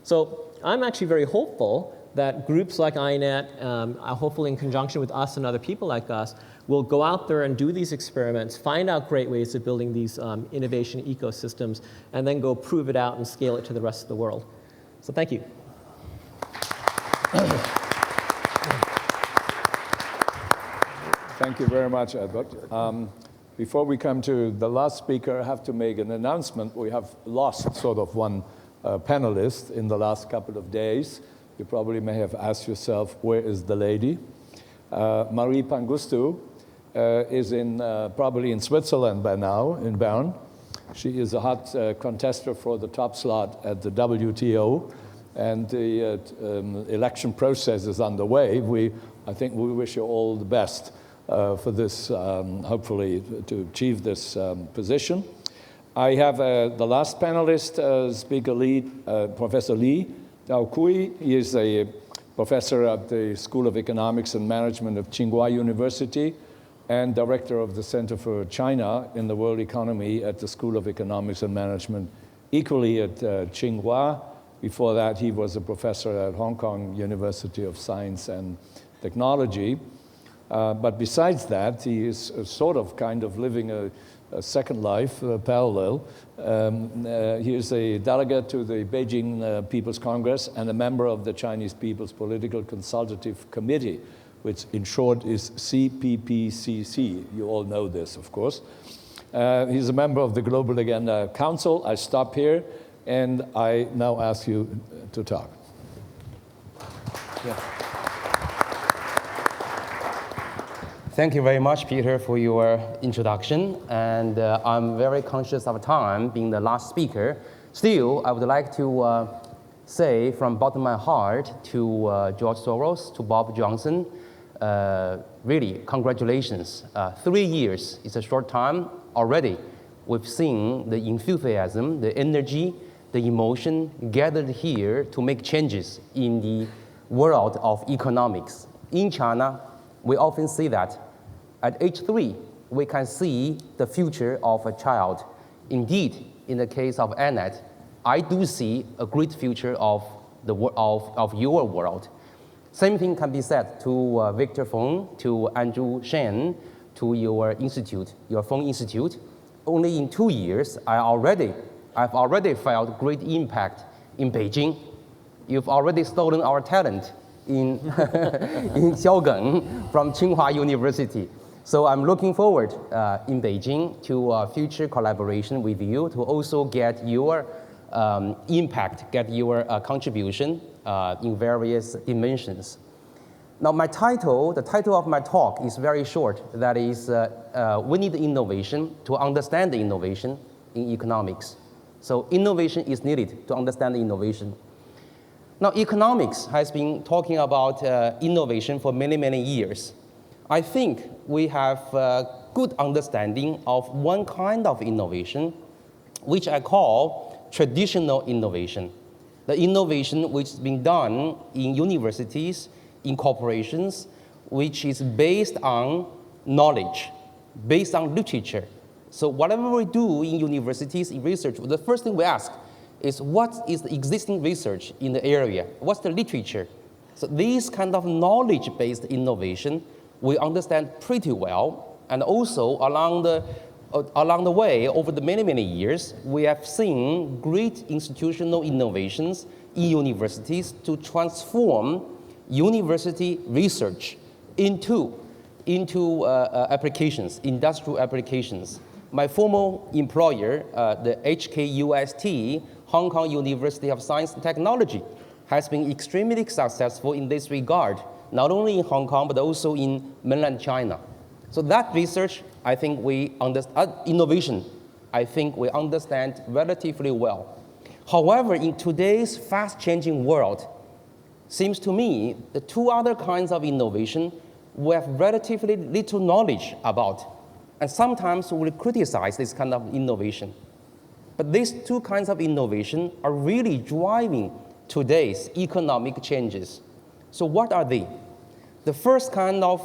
So I'm actually very hopeful that groups like INET, hopefully in conjunction with us and other people like us, will go out there and do these experiments, find out great ways of building these innovation ecosystems, and then go prove it out and scale it to the rest of the world. So thank you. Thank you very much, Edward. Before we come to the last speaker, I have to make an announcement. We have lost sort of one panelist in the last couple of days. You probably may have asked yourself, where is the lady? Marie Pangustu is probably in Switzerland by now, in Bern. She is a hot contester for the top slot at the WTO, and the election process is underway. I think we wish you all the best for this, hopefully, to achieve this position. I have the last panelist, speaker Professor Li Daukui. He is a professor at the School of Economics and Management of Tsinghua University and director of the Center for China in the World Economy at the School of Economics and Management, equally at Tsinghua. Before that, he was a professor at Hong Kong University of Science and Technology. But besides that, he is sort of kind of living a second life, parallel. He is a delegate to the Beijing People's Congress and a member of the Chinese People's Political Consultative Committee, which in short is CPPCC. You all know this, of course. He's a member of the Global Agenda Council. I stop here, and I now ask you to talk. Yeah. Thank you very much, Peter, for your introduction. And I'm very conscious of time, being the last speaker. Still, I would like to say from bottom of my heart to George Soros, to Bob Johnson, really, congratulations. 3 years is a short time already. We've seen the enthusiasm, the energy, the emotion gathered here to make changes in the world of economics. In China, we often see that at age 3, we can see the future of a child. Indeed, in the case of INET, I do see a great future of your world. Same thing can be said to Victor Feng, to Andrew Shen, to your institute, your Feng Institute. Only in 2 years, I've already felt great impact in Beijing. You've already stolen our talent in Xiaogang from Tsinghua University. So I'm looking forward in Beijing to future collaboration with you to also get your impact, get your contribution in various dimensions. Now the title of my talk is very short. That is, we need innovation to understand the innovation in economics. So innovation is needed to understand the innovation. Now economics has been talking about innovation for many, many years. I think we have a good understanding of one kind of innovation, which I call traditional innovation. The innovation which is being done in universities, in corporations, which is based on knowledge, based on literature. So whatever we do in universities, in research, the first thing we ask is what is the existing research in the area? What's the literature? So this kind of knowledge-based innovation we understand pretty well, and also along the way, over the many, many years, we have seen great institutional innovations in universities to transform university research into applications, industrial applications. My former employer, the HKUST, Hong Kong University of Science and Technology, has been extremely successful in this regard not only in Hong Kong, but also in mainland China. So that research, I think we understand, innovation, I think we understand relatively well. However, in today's fast-changing world, seems to me the two other kinds of innovation we have relatively little knowledge about. And sometimes we criticize this kind of innovation. But these two kinds of innovation are really driving today's economic changes. So what are they? The first kind of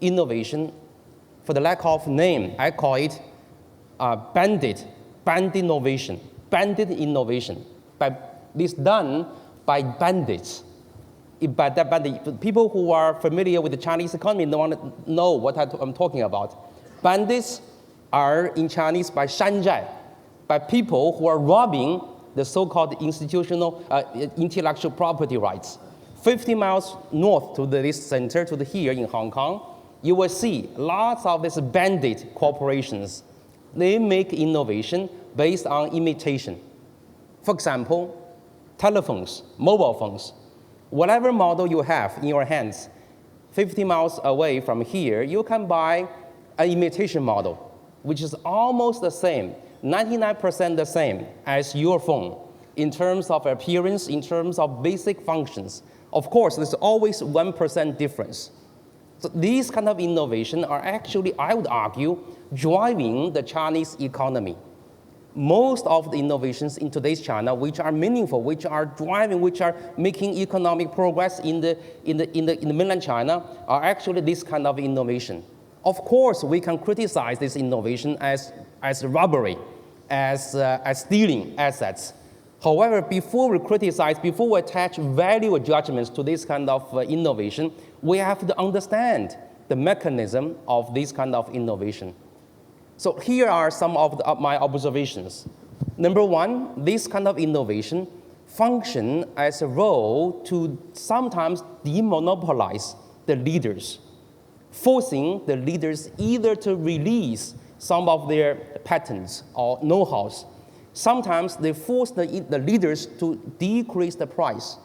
innovation, for the lack of name, I call it Bandit innovation. Bandit innovation. This done by bandits. By that bandit, people who are familiar with the Chinese economy don't want to know what I'm talking about. Bandits are in Chinese by shanzhai, by people who are robbing the so-called intellectual property rights. 50 miles north to this center, to here in Hong Kong, you will see lots of these bandit corporations. They make innovation based on imitation. For example, telephones, mobile phones. Whatever model you have in your hands, 50 miles away from here, you can buy an imitation model, which is almost the same, 99% the same as your phone in terms of appearance, in terms of basic functions. Of course, there's always 1% difference. So these kind of innovation are actually, I would argue, driving the Chinese economy. Most of the innovations in today's China, which are meaningful, which are driving, which are making economic progress in the mainland China, are actually this kind of innovation. Of course, we can criticize this innovation as robbery, as stealing assets. However, before we criticize, before we attach value or judgments to this kind of innovation, we have to understand the mechanism of this kind of innovation. So here are some of my observations. Number one, this kind of innovation function as a role to sometimes demonopolize the leaders, forcing the leaders either to release some of their patents or know-hows. Sometimes they force the leaders to decrease the price.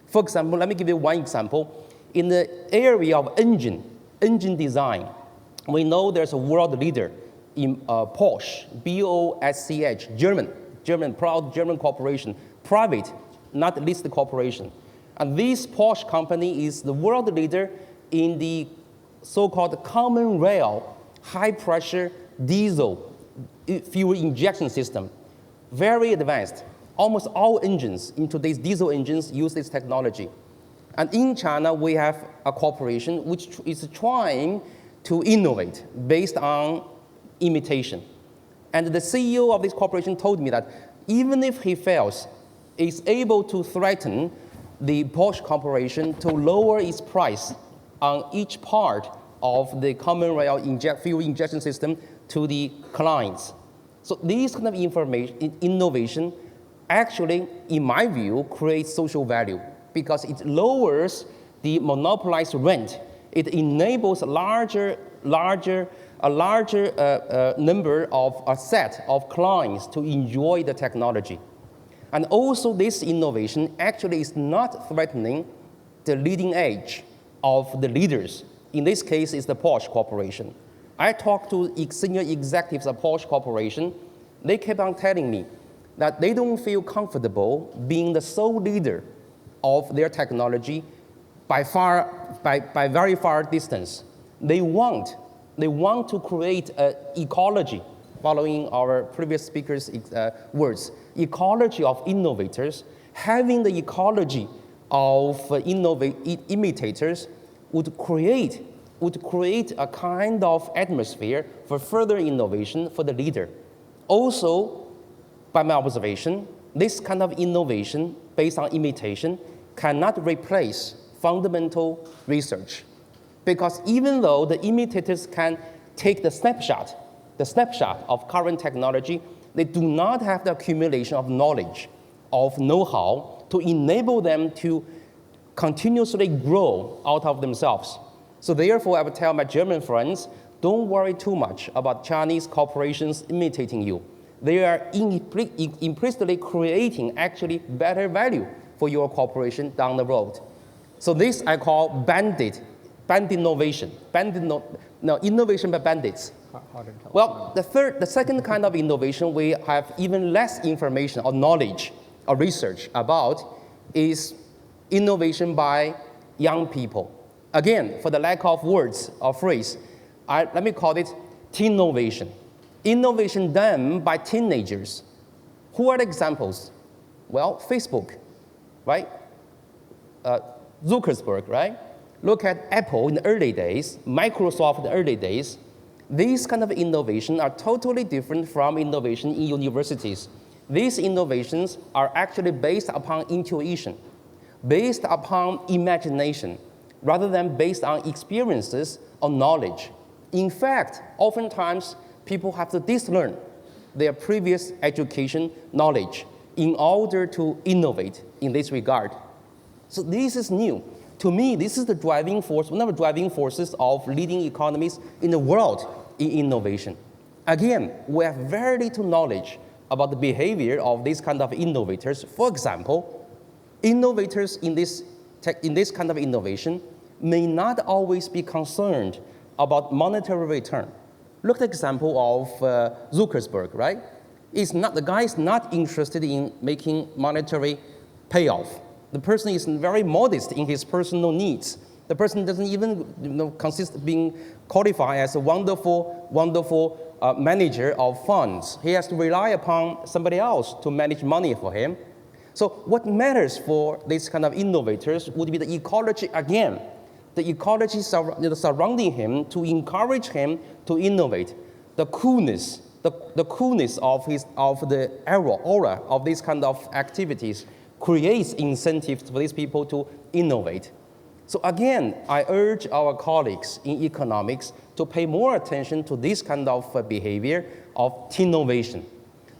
For example, let me give you one example. In the area of engine design, we know there's a world leader in Porsche, B-O-S-C-H, German, proud German corporation, private, not listed corporation. And this Porsche company is the world leader in the so-called common rail, high-pressure diesel fuel injection system. Very advanced. Almost all engines in today's diesel engines use this technology. And in China, we have a corporation which is trying to innovate based on imitation. And the CEO of this corporation told me that even if he fails, he's able to threaten the Porsche Corporation to lower its price on each part of the common rail fuel injection system to the clients. So these kind of innovation actually, in my view, creates social value because it lowers the monopolized rent. It enables a larger number of a set of clients to enjoy the technology. And also this innovation actually is not threatening the leading edge of the leaders. In this case, it's the Porsche Corporation. I talked to senior executives of Porsche Corporation. They kept on telling me that they don't feel comfortable being the sole leader of their technology by very far distance. They want to create an ecology, following our previous speaker's words, ecology of innovators. Having the ecology of imitators would create a kind of atmosphere for further innovation for the leader. Also, by my observation, this kind of innovation based on imitation cannot replace fundamental research. Because even though the imitators can take the snapshot of current technology, they do not have the accumulation of knowledge, of know-how to enable them to continuously grow out of themselves. So therefore, I would tell my German friends, don't worry too much about Chinese corporations imitating you. They are implicitly creating actually better value for your corporation down the road. So this I call bandit innovation. Innovation by bandits. Well, the second kind of innovation we have even less information or knowledge or research about is innovation by young people. Again, for the lack of words or phrase, let me call it teennovation. Innovation done by teenagers. Who are the examples? Well, Facebook, right? Zuckerberg, right? Look at Apple in the early days, Microsoft in the early days. These kind of innovation are totally different from innovation in universities. These innovations are actually based upon intuition, based upon imagination, rather than based on experiences or knowledge. In fact, oftentimes, people have to dislearn their previous education knowledge in order to innovate in this regard. So this is new. To me, this is the driving force, one of the driving forces of leading economies in the world in innovation. Again, we have very little knowledge about the behavior of these kind of innovators. For example, innovators in this kind of innovation may not always be concerned about monetary return. Look at the example of Zuckerberg, right? The guy is not interested in making monetary payoff. The person is very modest in his personal needs. The person doesn't even consist of being qualified as a wonderful manager of funds. He has to rely upon somebody else to manage money for him. So what matters for these kind of innovators would be the ecology again. The ecology surrounding him to encourage him to innovate. The coolness of the aura of these kind of activities creates incentives for these people to innovate. So again, I urge our colleagues in economics to pay more attention to this kind of behavior of innovation.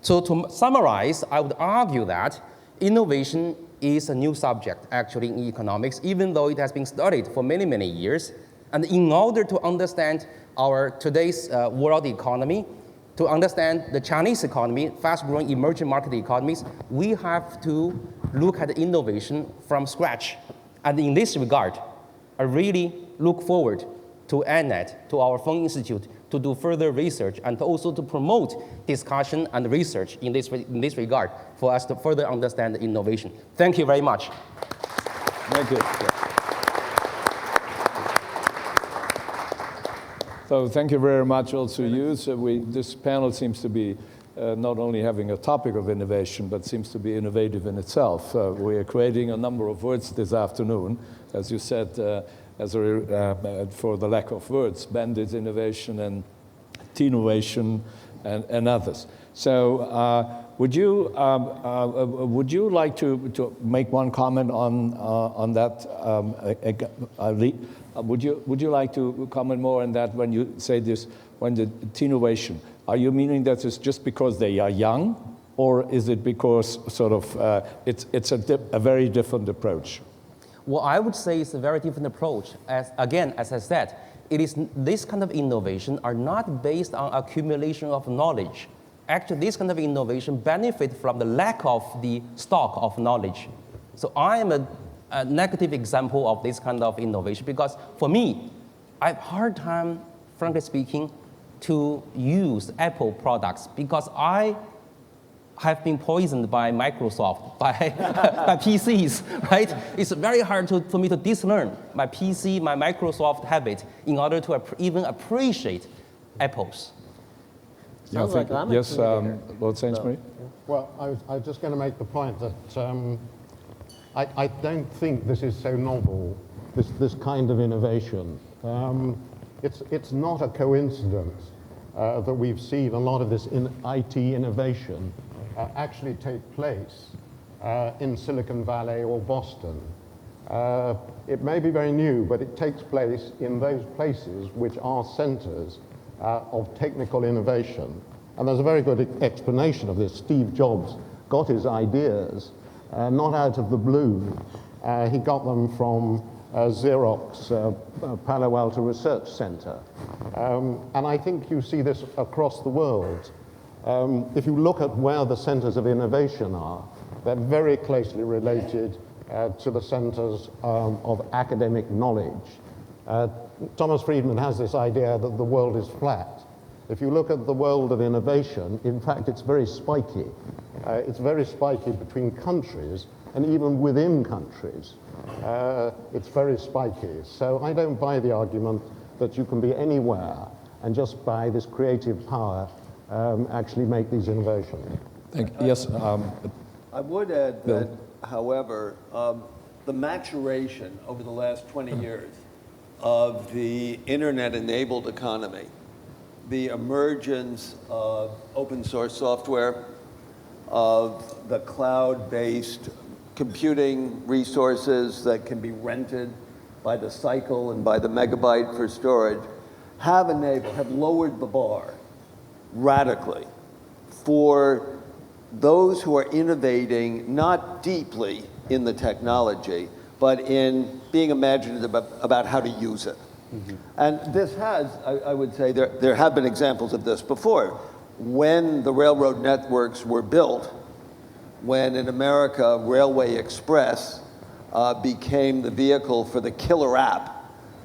So to summarize, I would argue that innovation is a new subject actually in economics, even though it has been studied for many, many years. And in order to understand our today's world economy, to understand the Chinese economy, fast-growing emerging market economies, we have to look at innovation from scratch. And in this regard, I really look forward to INET, to our Feng Institute, to do further research and also to promote discussion and research in this regard for us to further understand innovation. Thank you very much. Thank you. So thank you very much also you. So this panel seems to be not only having a topic of innovation, but seems to be innovative in itself. We are creating a number of words this afternoon, as you said, for the lack of words, Bandit innovation and innovation and others. So would you like to make one comment on that? Would you like to comment more on that when you say this, when the innovation? Are you meaning that it's just because they are young, or is it because sort of it's a very different approach? Well, I would say it's a very different approach. As I said, it is this kind of innovation are not based on accumulation of knowledge. Actually, this kind of innovation benefit from the lack of the stock of knowledge. So I am a negative example of this kind of innovation because for me, I have a hard time, frankly speaking, to use Apple products because I have been poisoned by Microsoft, by PCs, right? It's very hard for me to dislearn my PC, my Microsoft habit in order to even appreciate Apples. Sounds like I'm yes, Lord Sainsbury? Well, I was just going to make the point that I don't think this is so novel, this kind of innovation. It's not a coincidence that we've seen a lot of this IT innovation actually take place in Silicon Valley or Boston. It may be very new, but it takes place in those places which are centers of technical innovation. And there's a very good explanation of this. Steve Jobs got his ideas not out of the blue. He got them from Xerox Palo Alto Research Center. And I think you see this across the world. If you look at where the centers of innovation are, they're very closely related to the centers of academic knowledge. Thomas Friedman has this idea that the world is flat. If you look at the world of innovation, in fact, it's very spiky. It's very spiky between countries and even within countries. It's very spiky. So I don't buy the argument that you can be anywhere and just by this creative power actually make these innovations. Yes. I would add that, however, the maturation over the last 20 years of the internet-enabled economy, the emergence of open source software, of the cloud-based computing resources that can be rented by the cycle and by the megabyte for storage, have lowered the bar radically for those who are innovating not deeply in the technology, but in being imaginative about how to use it. Mm-hmm. And this has, I would say, there have been examples of this before. When the railroad networks were built, when in America Railway Express became the vehicle for the killer app,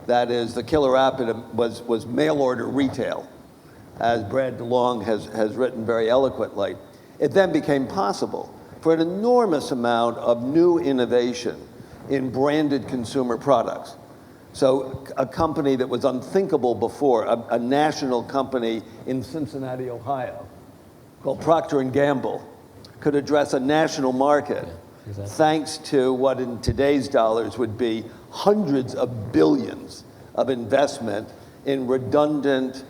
that is, the killer app was mail order retail, as Brad DeLong has written very eloquently. It then became possible for an enormous amount of new innovation in branded consumer products. So a company that was unthinkable before, a national company in Cincinnati, Ohio, called Procter & Gamble, could address a national market thanks to what in today's dollars would be hundreds of billions of investment in redundant,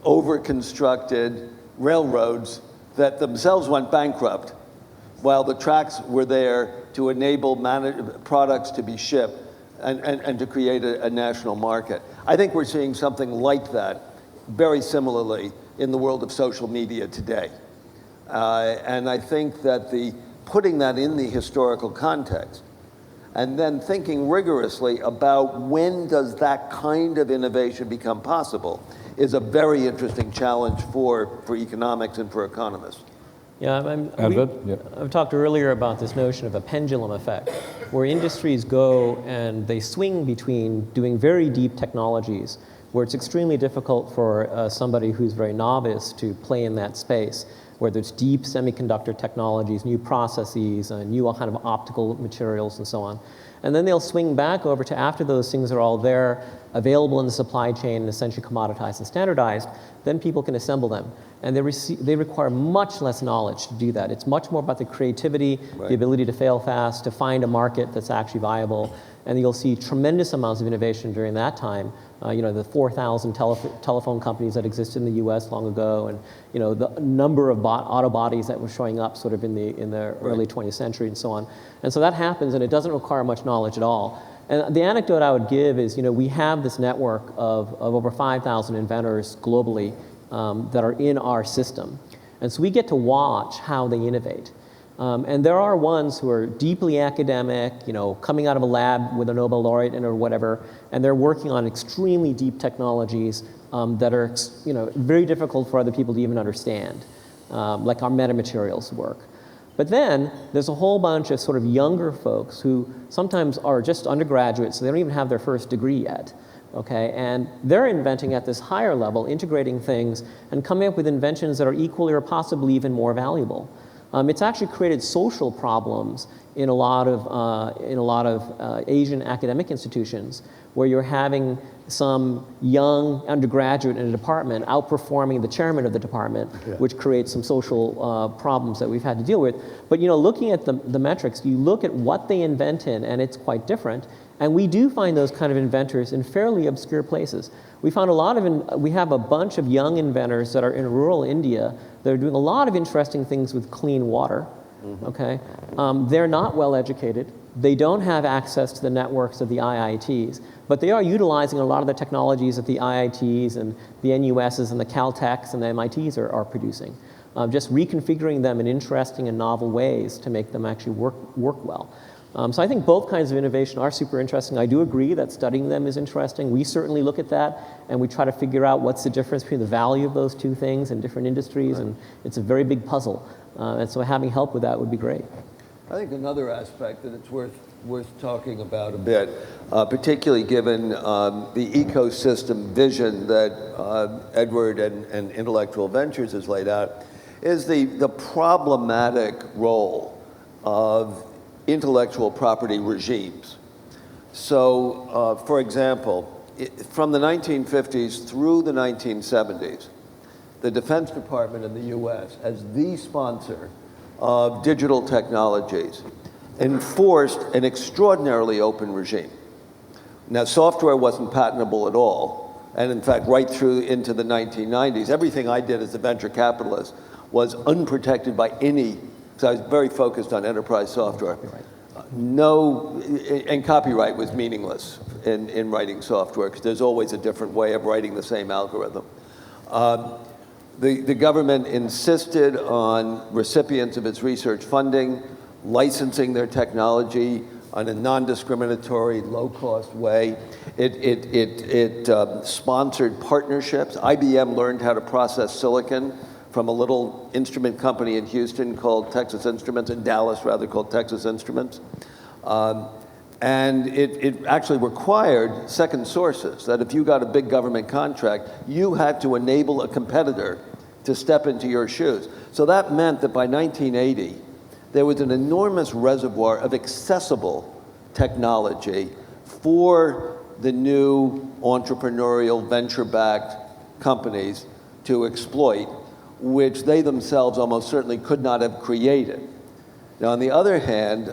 over-constructed railroads that themselves went bankrupt while the tracks were there to enable products to be shipped and to create a national market. I think we're seeing something like that very similarly in the world of social media today. And I think that putting that in the historical context and then thinking rigorously about when does that kind of innovation become possible is a very interesting challenge for economics and for economists. Yeah, I've talked earlier about this notion of a pendulum effect, where industries go and they swing between doing very deep technologies, where it's extremely difficult for somebody who's very novice to play in that space, where there's deep semiconductor technologies, new processes, new kind of optical materials and so on. And then they'll swing back over to, after those things are all there, available in the supply chain and essentially commoditized and standardized, then people can assemble them. And they require much less knowledge to do that. It's much more about the creativity, the ability to fail fast, to find a market that's actually viable. And you'll see tremendous amounts of innovation during that time. The 4,000 telephone companies that existed in the US long ago, and the number of auto bodies that were showing up sort of in the early 20th century and so on. And so that happens, and it doesn't require much knowledge at all. And the anecdote I would give is, we have this network of over 5,000 inventors globally that are in our system. And so we get to watch how they innovate. And there are ones who are deeply academic, coming out of a lab with a Nobel laureate or whatever, and they're working on extremely deep technologies that are, very difficult for other people to even understand, like our metamaterials work. But then there's a whole bunch of sort of younger folks who sometimes are just undergraduates, so they don't even have their first degree yet. Okay, and they're inventing at this higher level, integrating things and coming up with inventions that are equally or possibly even more valuable. It's actually created social problems in a lot of Asian academic institutions, where you're having some young undergraduate in a department outperforming the chairman of the department, which creates some social problems that we've had to deal with. But looking at the metrics, you look at what they invent in, and it's quite different. And we do find those kind of inventors in fairly obscure places. We found we have a bunch of young inventors that are in rural India that are doing a lot of interesting things with clean water. Okay, they're not well educated. They don't have access to the networks of the IITs, but they are utilizing a lot of the technologies that the IITs and the NUSs and the Caltechs and the MITs are producing, just reconfiguring them in interesting and novel ways to make them actually work well. So I think both kinds of innovation are super interesting. I do agree that studying them is interesting. We certainly look at that, and we try to figure out what's the difference between the value of those two things in different industries, and it's a very big puzzle. And so having help with that would be great. I think another aspect that it's worth talking about a bit, particularly given the ecosystem vision that Edward and Intellectual Ventures has laid out, is the problematic role of intellectual property regimes. So, for example, from the 1950s through the 1970s, the Defense Department in the US, as the sponsor of digital technologies, enforced an extraordinarily open regime. Now, software wasn't patentable at all, and in fact, right through into the 1990s, everything I did as a venture capitalist was unprotected by any, so I was very focused on enterprise software. And copyright was meaningless in writing software, because there's always a different way of writing the same algorithm. The government insisted on recipients of its research funding licensing their technology on a non-discriminatory, low-cost way. It sponsored partnerships. IBM learned how to process silicon from a little instrument company in Houston called Texas Instruments, in Dallas rather, called Texas Instruments. And it actually required second sources, that if you got a big government contract, you had to enable a competitor to step into your shoes. So that meant that by 1980, there was an enormous reservoir of accessible technology for the new entrepreneurial venture-backed companies to exploit, which they themselves almost certainly could not have created. Now, on the other hand,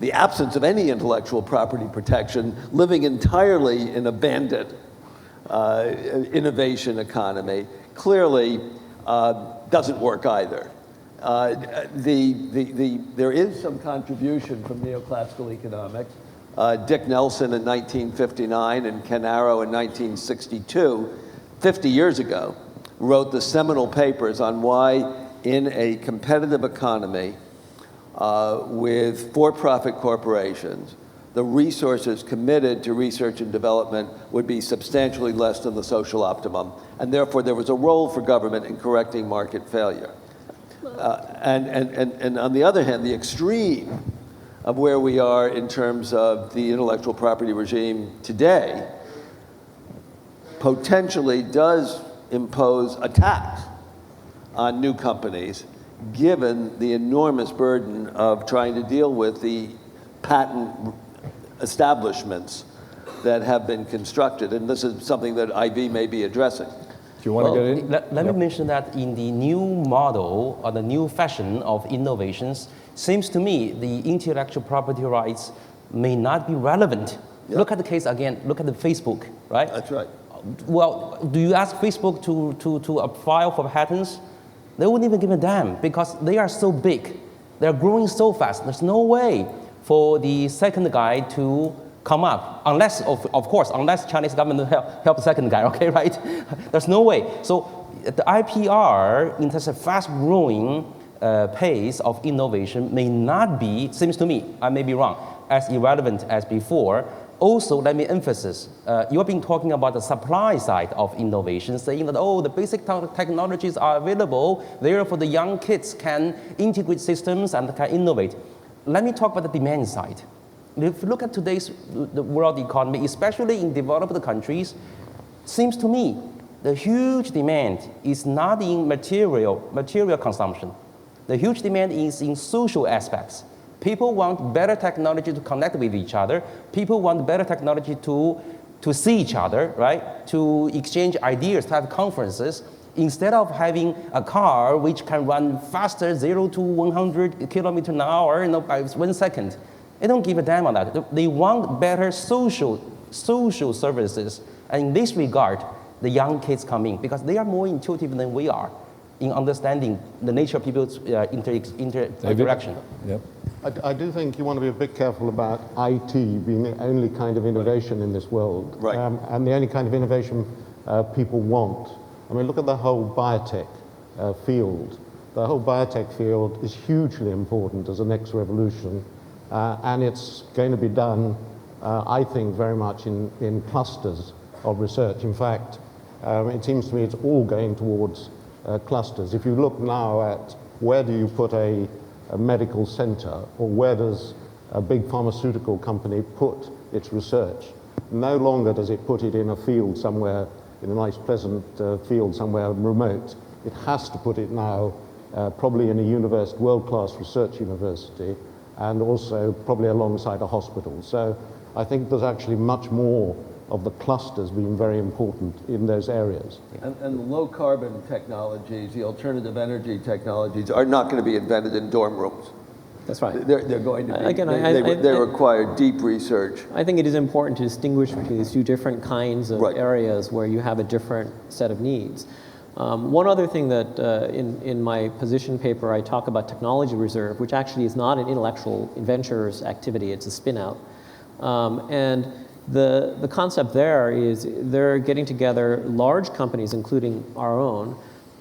the absence of any intellectual property protection, living entirely in a bandit innovation economy, clearly doesn't work either. There is some contribution from neoclassical economics. Dick Nelson in 1959 and Ken Arrow in 1962, 50 years ago, wrote the seminal papers on why in a competitive economy with for-profit corporations, the resources committed to research and development would be substantially less than the social optimum, and therefore there was a role for government in correcting market failure. And on the other hand, the extreme of where we are in terms of the intellectual property regime today potentially does impose a tax on new companies, given the enormous burden of trying to deal with the patent establishments that have been constructed. And this is something that IB may be addressing. Do you want to get in? Let me mention that in the new model or the new fashion of innovations, seems to me the intellectual property rights may not be relevant. Yep. Look at the case again, look at the Facebook, right? That's right. Well, do you ask Facebook to file for patents? They wouldn't even give a damn, because they are so big. They're growing so fast. There's no way for the second guy to come up, unless, of course, unless Chinese government help the second guy, okay, right? There's no way. So the IPR, in such a fast-growing pace of innovation, may not be, seems to me, I may be wrong, as irrelevant as before. Also, let me emphasize, you have been talking about the supply side of innovation, saying that, oh, the basic technologies are available, therefore the young kids can integrate systems and can innovate. Let me talk about the demand side. If you look at today's the world economy, especially in developed countries, seems to me the huge demand is not in material consumption. The huge demand is in social aspects. People want better technology to connect with each other. People want better technology to see each other, right? To exchange ideas, to have conferences, instead of having a car which can run faster, 0 to 100 kilometers an hour, by 1 second. They don't give a damn on that. They want better social services. And in this regard, the young kids come in, because they are more intuitive than we are in understanding the nature of people's interaction. Yep. I do think you want to be a bit careful about IT being the only kind of innovation in this world, right. And the only kind of innovation people want. I mean, look at the whole biotech field. The whole biotech field is hugely important as a next revolution, and it's going to be done, I think, very much in clusters of research. In fact, it seems to me it's all going towards clusters. If you look now at where do you put a a medical center, or where does a big pharmaceutical company put its research? No longer does it put it in a field somewhere, in a nice pleasant field somewhere remote. It has to put it now probably in a world-class research university, and also probably alongside a hospital. So I think there's actually much more of the clusters being very important in those areas. And the low carbon technologies, the alternative energy technologies are not going to be invented in dorm rooms. That's right. They're going to be, Again, they require deep research. I think it is important to distinguish between these two different kinds of Right. areas where you have a different set of needs. One other thing that in my position paper I talk about technology reserve, which actually is not an intellectual ventures activity, it's a spin out. And the concept there is they're getting together large companies, including our own,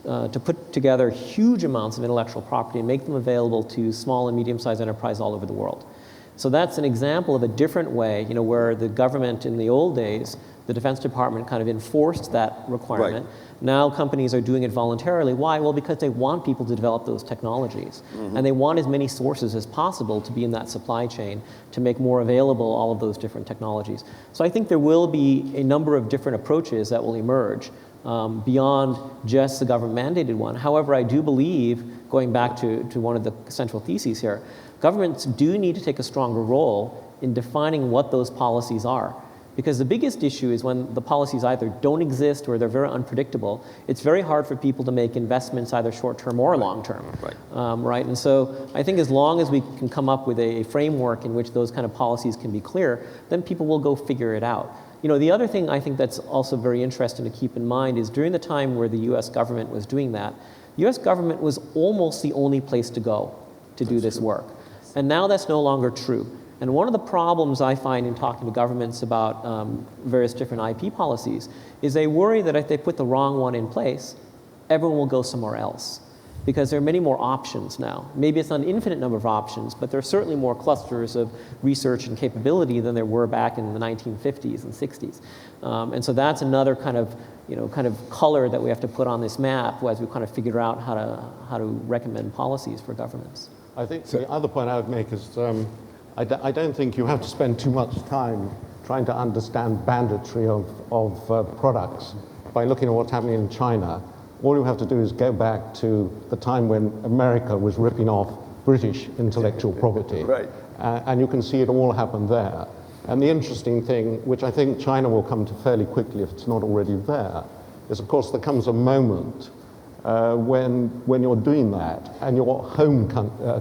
to put together huge amounts of intellectual property and make them available to small and medium-sized enterprises all over the world. So that's an example of a different way, you know, where the government in the old days, the Defense Department kind of enforced that requirement. Right. Now companies are doing it voluntarily. Why? Well, because they want people to develop those technologies. And they want as many sources as possible to be in that supply chain to make more available all of those different technologies. So I think there will be a number of different approaches that will emerge beyond just the government-mandated one. However, I do believe, going back to one of the central theses here, governments do need to take a stronger role in defining what those policies are. Because the biggest issue is when the policies either don't exist or they're very unpredictable, it's very hard for people to make investments either short-term or long-term. Right. Right? And so I think as long as we can come up with a framework in which those kind of policies can be clear, then people will go figure it out. You know, the other thing I think that's also very interesting to keep in mind is during the time where the US government was doing that, the US government was almost the only place to go to do this work. And now that's no longer true. And one of the problems I find in talking to governments about various different IP policies is they worry that if they put the wrong one in place, everyone will go somewhere else. Because there are many more options now. Maybe it's not an infinite number of options, but there are certainly more clusters of research and capability than there were back in the 1950s and 60s. And so that's another kind of color that we have to put on this map as we kind of figure out how to recommend policies for governments. I think the other point I would make is I don't think you have to spend too much time trying to understand banditry of products by looking at what's happening in China. All you have to do is go back to the time when America was ripping off British intellectual property. Right. And you can see it all happen there. And the interesting thing, which I think China will come to fairly quickly if it's not already there, is of course there comes a moment when you're doing that and your home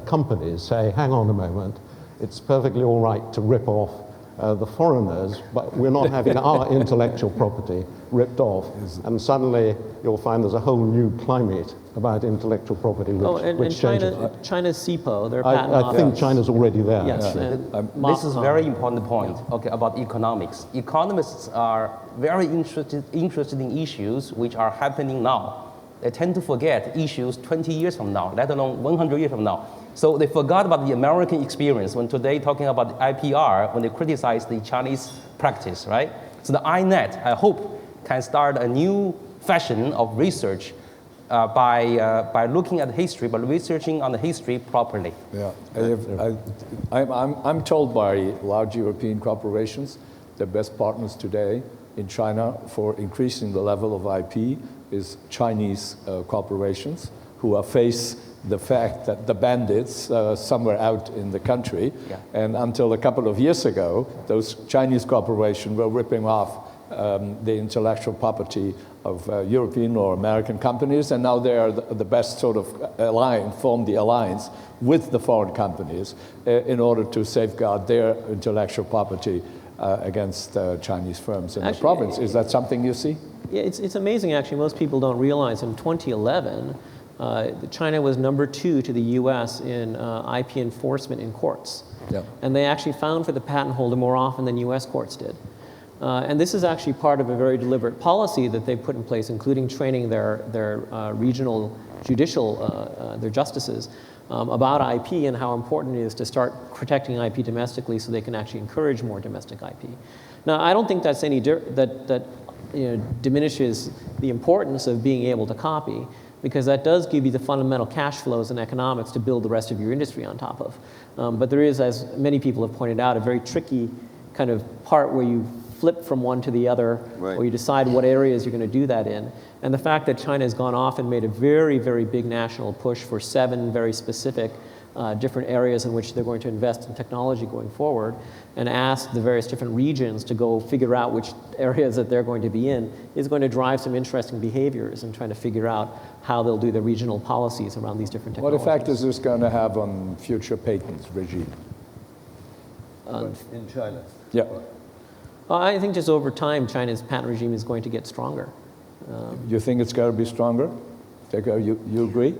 companies say, hang on a moment, it's perfectly all right to rip off the foreigners, but we're not having our intellectual property ripped off. And suddenly you'll find there's a whole new climate about intellectual property which changes. China's SIPO, their patent I think China's already there. Yes. This is a very important point, okay, about economics. Economists are very interested in issues which are happening now. They tend to forget issues 20 years from now, let alone 100 years from now. So they forgot about the American experience when today talking about IPR, when they criticize the Chinese practice, right? So the INET, I hope, can start a new fashion of research by looking at history, but researching on the history properly. Yeah, I'm told by large European corporations, the best partners today in China for increasing the level of IP is Chinese corporations who face the fact that the bandits somewhere out in the country, and until a couple of years ago, those Chinese corporations were ripping off the intellectual property of European or American companies, and now they are the best sort of form the alliance with the foreign companies in order to safeguard their intellectual property against Chinese firms in the province. Is that something you see? Yeah, it's amazing actually. Most people don't realize in 2011, China was number 2 to the US in IP enforcement in courts. Yeah. And they actually found for the patent holder more often than US courts did. And this is actually part of a very deliberate policy that they put in place, including training their regional judicial, their justices, about IP and how important it is to start protecting IP domestically so they can actually encourage more domestic IP. Now, I don't think that's diminishes the importance of being able to copy. because that does give you the fundamental cash flows and economics to build the rest of your industry on top of. But there is, as many people have pointed out, a very tricky kind of part where you flip from one to the other, Right. or you decide what areas you're going to do that in. And the fact that China has gone off and made a very, very big national push for 7 very specific different areas in which they're going to invest in technology going forward, and ask the various different regions to go figure out which areas that they're going to be in, is going to drive some interesting behaviors in trying to figure out how they'll do the regional policies around these different What technologies. effect is this going to have on future patents regime? In China. Yeah. I think just over time, China's patent regime is going to get stronger. You think it's going to be stronger? You agree?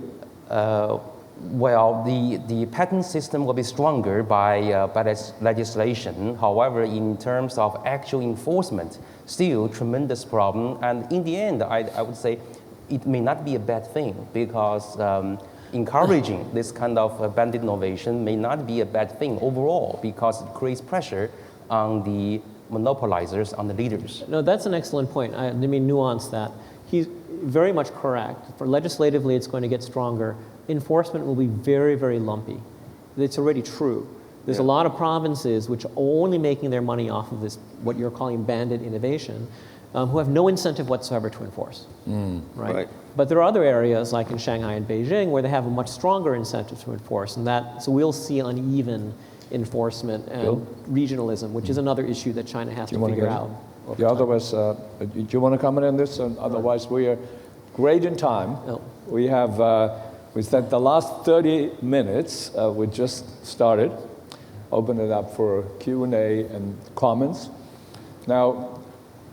Well, the patent system will be stronger by this legislation. However, in terms of actual enforcement, still tremendous problem. And in the end, I would say it may not be a bad thing, because encouraging this kind of bandit innovation may not be a bad thing overall, because it creates pressure on the monopolizers, on the leaders. No, that's an excellent point. Let me nuance that. He's very much correct. For legislatively, it's going to get stronger. Enforcement will be very, very lumpy. It's already true. There's a lot of provinces which are only making their money off of this, what you're calling bandit innovation, who have no incentive whatsoever to enforce. Right? But there are other areas, like in Shanghai and Beijing, where they have a much stronger incentive to enforce, and so we'll see uneven enforcement and regionalism, which is another issue that China has to figure out. Yeah, otherwise, do you want to comment on this? Otherwise, we are great in time. No. We have, we spent the last 30 minutes, we just started, open it up for Q&A and comments. Now,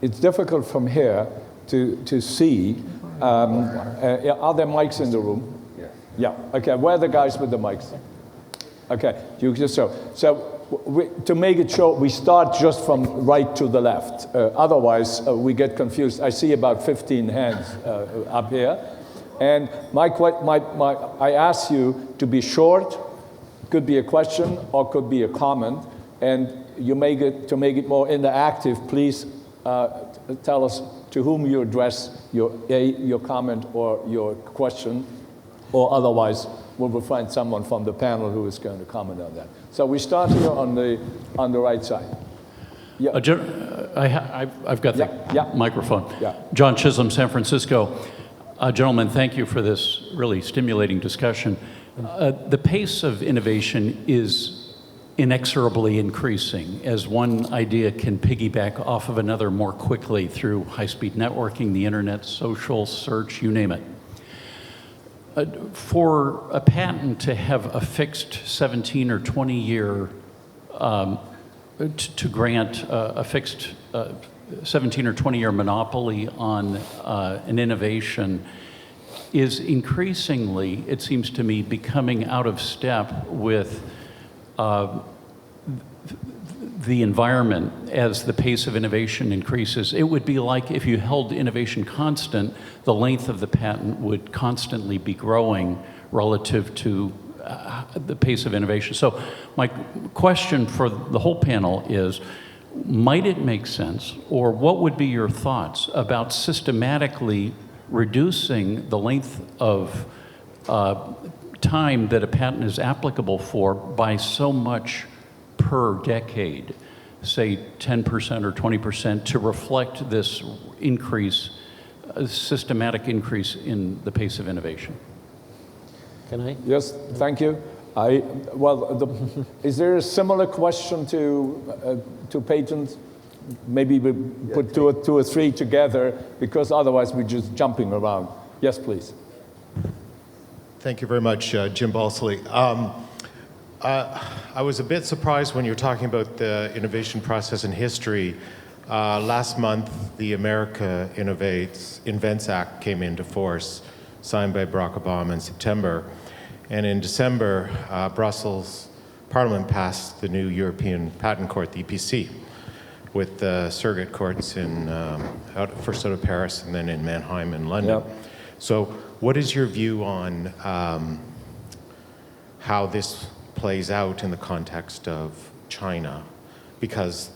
it's difficult from here to see, are there mics in the room? Yeah, okay, where are the guys with the mics? Okay, you just to make it short, we start just from right to the left. Otherwise, we get confused. I see about 15 hands up here. And I ask you to be short. Could be a question or could be a comment. And you to make it more interactive, please tell us to whom you address your comment or your question, or otherwise we will find someone from the panel who is going to comment on that. So we start here on the right side. Yeah. I've got the microphone. Yeah. John Chisholm, San Francisco. Gentlemen, thank you for this really stimulating discussion. The pace of innovation is inexorably increasing as one idea can piggyback off of another more quickly through high-speed networking, the internet, social, search, you name it. For a patent to have a fixed 17 or 20 year, to grant a fixed 17 or 20 year monopoly on an innovation is increasingly, it seems to me, becoming out of step with the environment as the pace of innovation increases. It would be like if you held innovation constant, the length of the patent would constantly be growing relative to the pace of innovation. So my question for the whole panel is, might it make sense, or what would be your thoughts about systematically reducing the length of time that a patent is applicable for by so much per decade, say 10% or 20%, to reflect this increase, systematic increase in the pace of innovation? Can I? Yes, thank you. Is there a similar question to patents? Maybe we put two or three together, because otherwise we're just jumping around. Yes, please. Thank you very much, Jim Balsley. I was a bit surprised when you were talking about the innovation process in history. Last month, the America Invents Act came into force, signed by Barack Obama in September. And in December, Brussels Parliament passed the new European Patent Court, the EPC, with the surrogate courts first out of Paris and then in Mannheim and London. Yep. So what is your view on how this plays out in the context of China? Because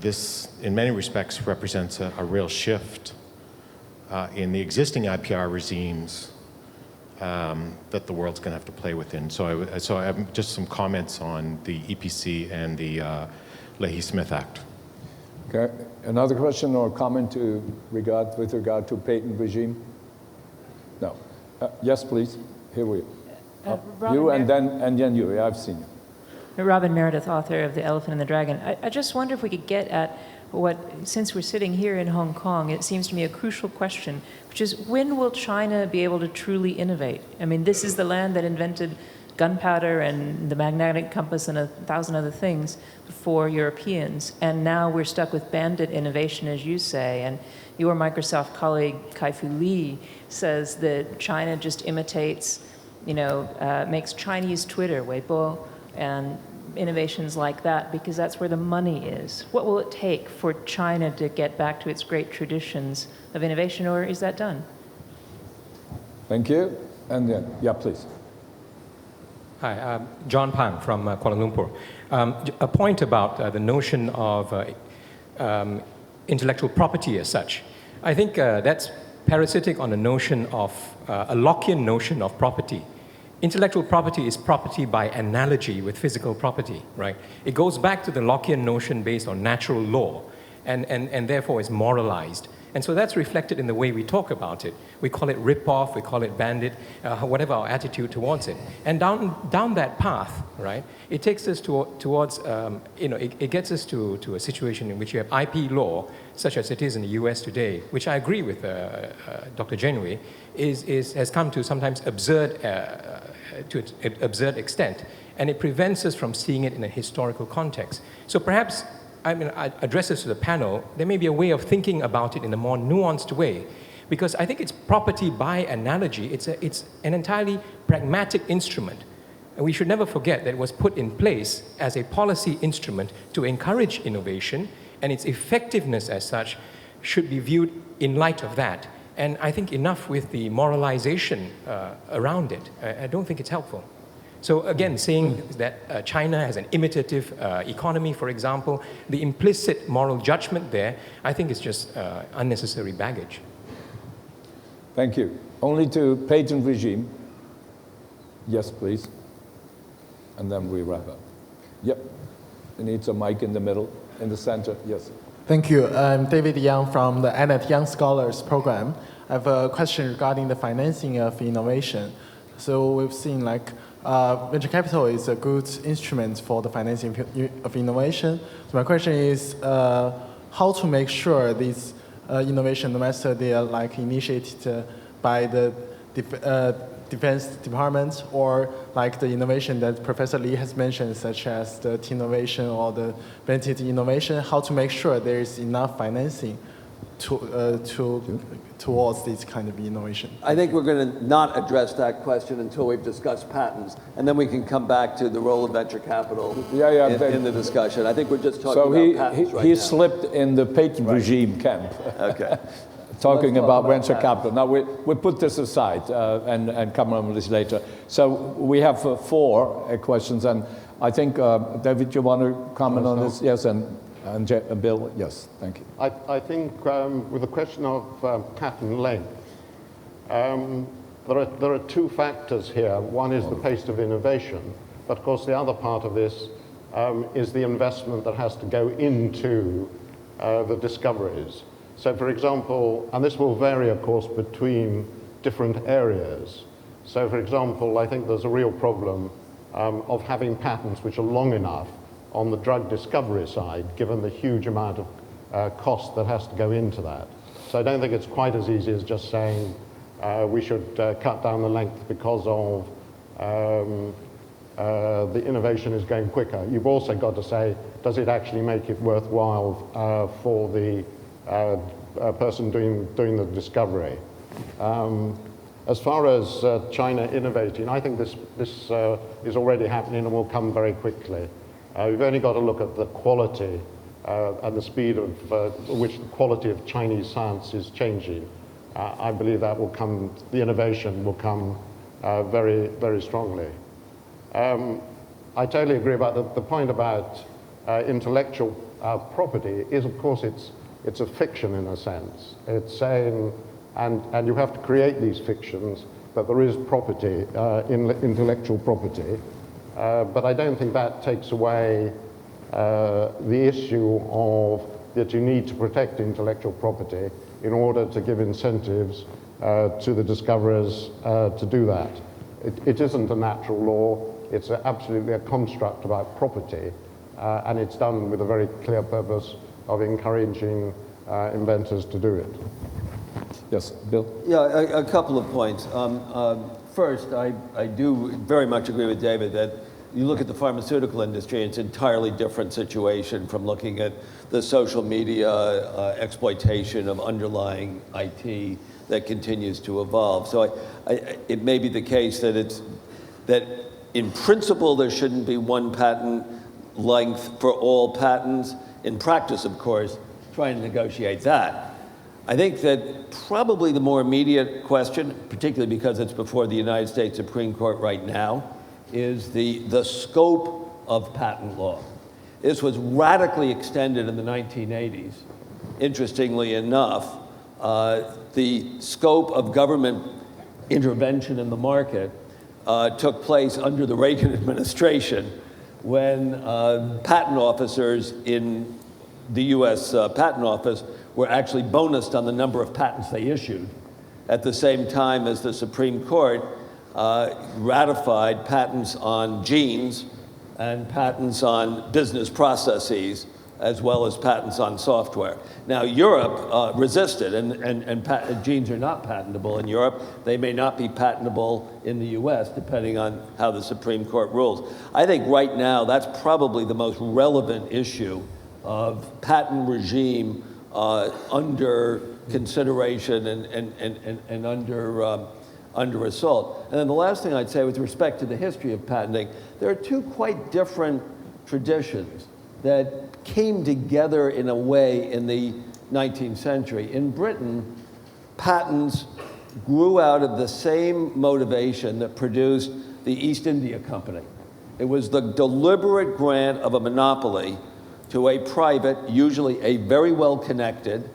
this, in many respects, represents a real shift in the existing IPR regimes that the world's going to have to play within. So I have just some comments on the EPC and the Leahy-Smith Act. Okay. Another question or comment with regard to patent regime? No. Yes, please. Here we are. You and then you. Yeah, I've seen you. Robin Meredith, author of The Elephant and the Dragon. I just wonder if we could get at what, since we're sitting here in Hong Kong, it seems to me a crucial question, which is when will China be able to truly innovate? I mean, this is the land that invented gunpowder and the magnetic compass and 1,000 other things for Europeans. And now we're stuck with bandit innovation, as you say. And your Microsoft colleague, Kai-Fu Lee, says that China just imitates, makes Chinese Twitter, Weibo, and innovations like that, because that's where the money is. What will it take for China to get back to its great traditions of innovation, or is that done? Thank you. And then, yeah, please. Hi, I'm John Pang from Kuala Lumpur. A point about the notion of intellectual property as such. I think that's parasitic on the notion of a Lockean notion of property. Intellectual property is property by analogy with physical property, right? It goes back to the Lockean notion based on natural law and therefore is moralized. And so that's reflected in the way we talk about it. We call it rip-off, we call it bandit, whatever our attitude towards it. And down that path, right, it takes us towards, it gets us to a situation in which you have IP law, such as it is in the US today, which I agree with Dr. Janeway, has come to sometimes absurd extent. And it prevents us from seeing it in a historical context. So perhaps, I address this to the panel, there may be a way of thinking about it in a more nuanced way, because I think it's property by analogy. It's an entirely pragmatic instrument. And we should never forget that it was put in place as a policy instrument to encourage innovation, and its effectiveness as such should be viewed in light of that. And I think enough with the moralization around it. I don't think it's helpful. So again, saying that China has an imitative economy, for example, the implicit moral judgment there, I think is just unnecessary baggage. Thank you. Only to patent regime. Yes, please. And then we wrap up. Yep. It needs a mic in the middle, in the center. Yes. Thank you. I'm David Young from the INET Young Scholars Program. I have a question regarding the financing of innovation. So we've seen venture capital is a good instrument for the financing of innovation. So my question is how to make sure these innovation, no matter they are initiated by the Defense Department or the innovation that Professor Lee has mentioned, such as the innovation or the Bandit innovation, how to make sure there is enough financing towards this kind of innovation. I think we're going to not address that question until we've discussed patents, and then we can come back to the role of venture capital in the discussion. I think we're just talking about patents right now. So he slipped in the patent regime camp. Okay. Talking about venture capital. Now, we put this aside and come on with this later. So we have 4 questions, and I think, David, you want to comment on this? Yes, and Bill, yes, thank you. I think with the question of patent length, there are 2 factors here. One is the pace of innovation, but of course the other part of this is the investment that has to go into the discoveries. So for example, and this will vary of course between different areas. So for example, I think there's a real problem of having patents which are long enough on the drug discovery side, given the huge amount of cost that has to go into that. So I don't think it's quite as easy as just saying we should cut down the length because of the innovation is going quicker. You've also got to say, does it actually make it worthwhile for the person doing the discovery? As far as China innovating, I think this is already happening and will come very quickly. We've only got to look at the quality and the speed of which the quality of Chinese science is changing. I believe that will come, the innovation will come very, very strongly. I totally agree about the point about intellectual property is, of course, it's a fiction in a sense. It's saying, and you have to create these fictions, that there is property, intellectual property, but I don't think that takes away the issue of that you need to protect intellectual property in order to give incentives to the discoverers to do that. It isn't a natural law, it's absolutely a construct about property, and it's done with a very clear purpose of encouraging inventors to do it. Yes, Bill? Yeah, a couple of points. First, I do very much agree with David that you look at the pharmaceutical industry, it's an entirely different situation from looking at the social media exploitation of underlying IT that continues to evolve. So it may be the case that in principle there shouldn't be one patent length for all patents. In practice, of course, trying to negotiate that. I think that probably the more immediate question, particularly because it's before the United States Supreme Court right now, is the scope of patent law. This was radically extended in the 1980s. Interestingly enough, the scope of government intervention in the market took place under the Reagan administration when patent officers in the US Patent Office were actually bonused on the number of patents they issued at the same time as the Supreme Court ratified patents on genes and patents on business processes, as well as patents on software. Now, Europe resisted, and genes are not patentable in Europe. They may not be patentable in the US, depending on how the Supreme Court rules. I think right now, that's probably the most relevant issue of patent regime under consideration and under assault. And then the last thing I'd say with respect to the history of patenting, there are two quite different traditions that came together in a way in the 19th century. In Britain, patents grew out of the same motivation that produced the East India Company. It was the deliberate grant of a monopoly to a private, usually a very well-connected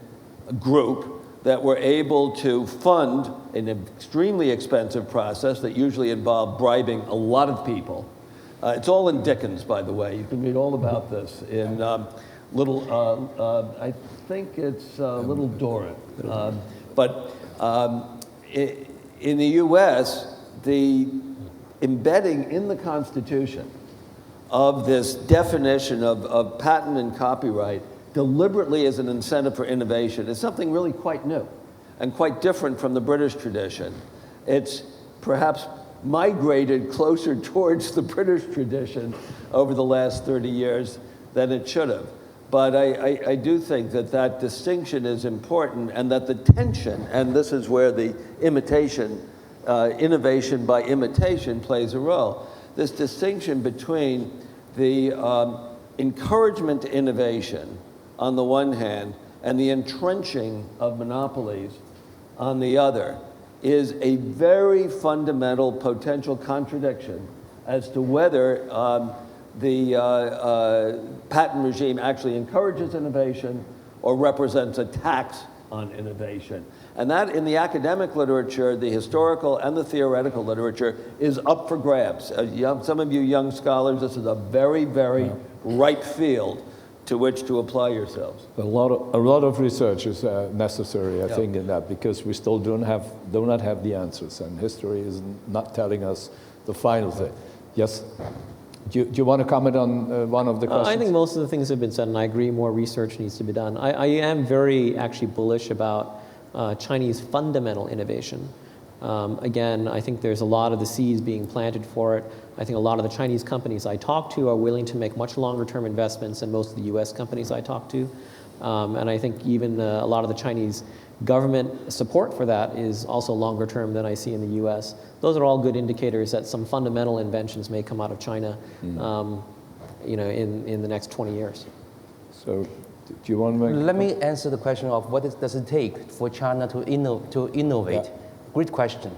group that were able to fund an extremely expensive process that usually involved bribing a lot of people. It's all in Dickens, by the way. You can read all about this in I think it's Little Dorrit. But in the US, the embedding in the Constitution of this definition of patent and copyright deliberately as an incentive for innovation is something really quite new and quite different from the British tradition. It's perhaps migrated closer towards the British tradition over the last 30 years than it should have. But I do think that that distinction is important, and that the tension, and this is where the innovation by imitation plays a role. This distinction between the encouragement to innovation on the one hand and the entrenching of monopolies on the other is a very fundamental potential contradiction as to whether the patent regime actually encourages innovation or represents a tax on innovation. And that, in the academic literature, the historical and the theoretical literature, is up for grabs. Some of you young scholars, this is a very, very ripe field to which to apply yourselves. A lot of research is necessary, I think, in that, because we still do not have the answers, and history is not telling us the final thing. Yes? Do you want to comment on one of the questions? I think most of the things have been said, and I agree more research needs to be done. I am very actually bullish about Chinese fundamental innovation. Again, I think there's a lot of the seeds being planted for it. I think a lot of the Chinese companies I talk to are willing to make much longer term investments than most of the US companies I talk to. And I think even a lot of the Chinese government support for that is also longer term than I see in the US. Those are all good indicators that some fundamental inventions may come out of China in the next 20 years. So, do you want to make... Let me answer the question of what does it take for China to innovate. Yeah. Great question.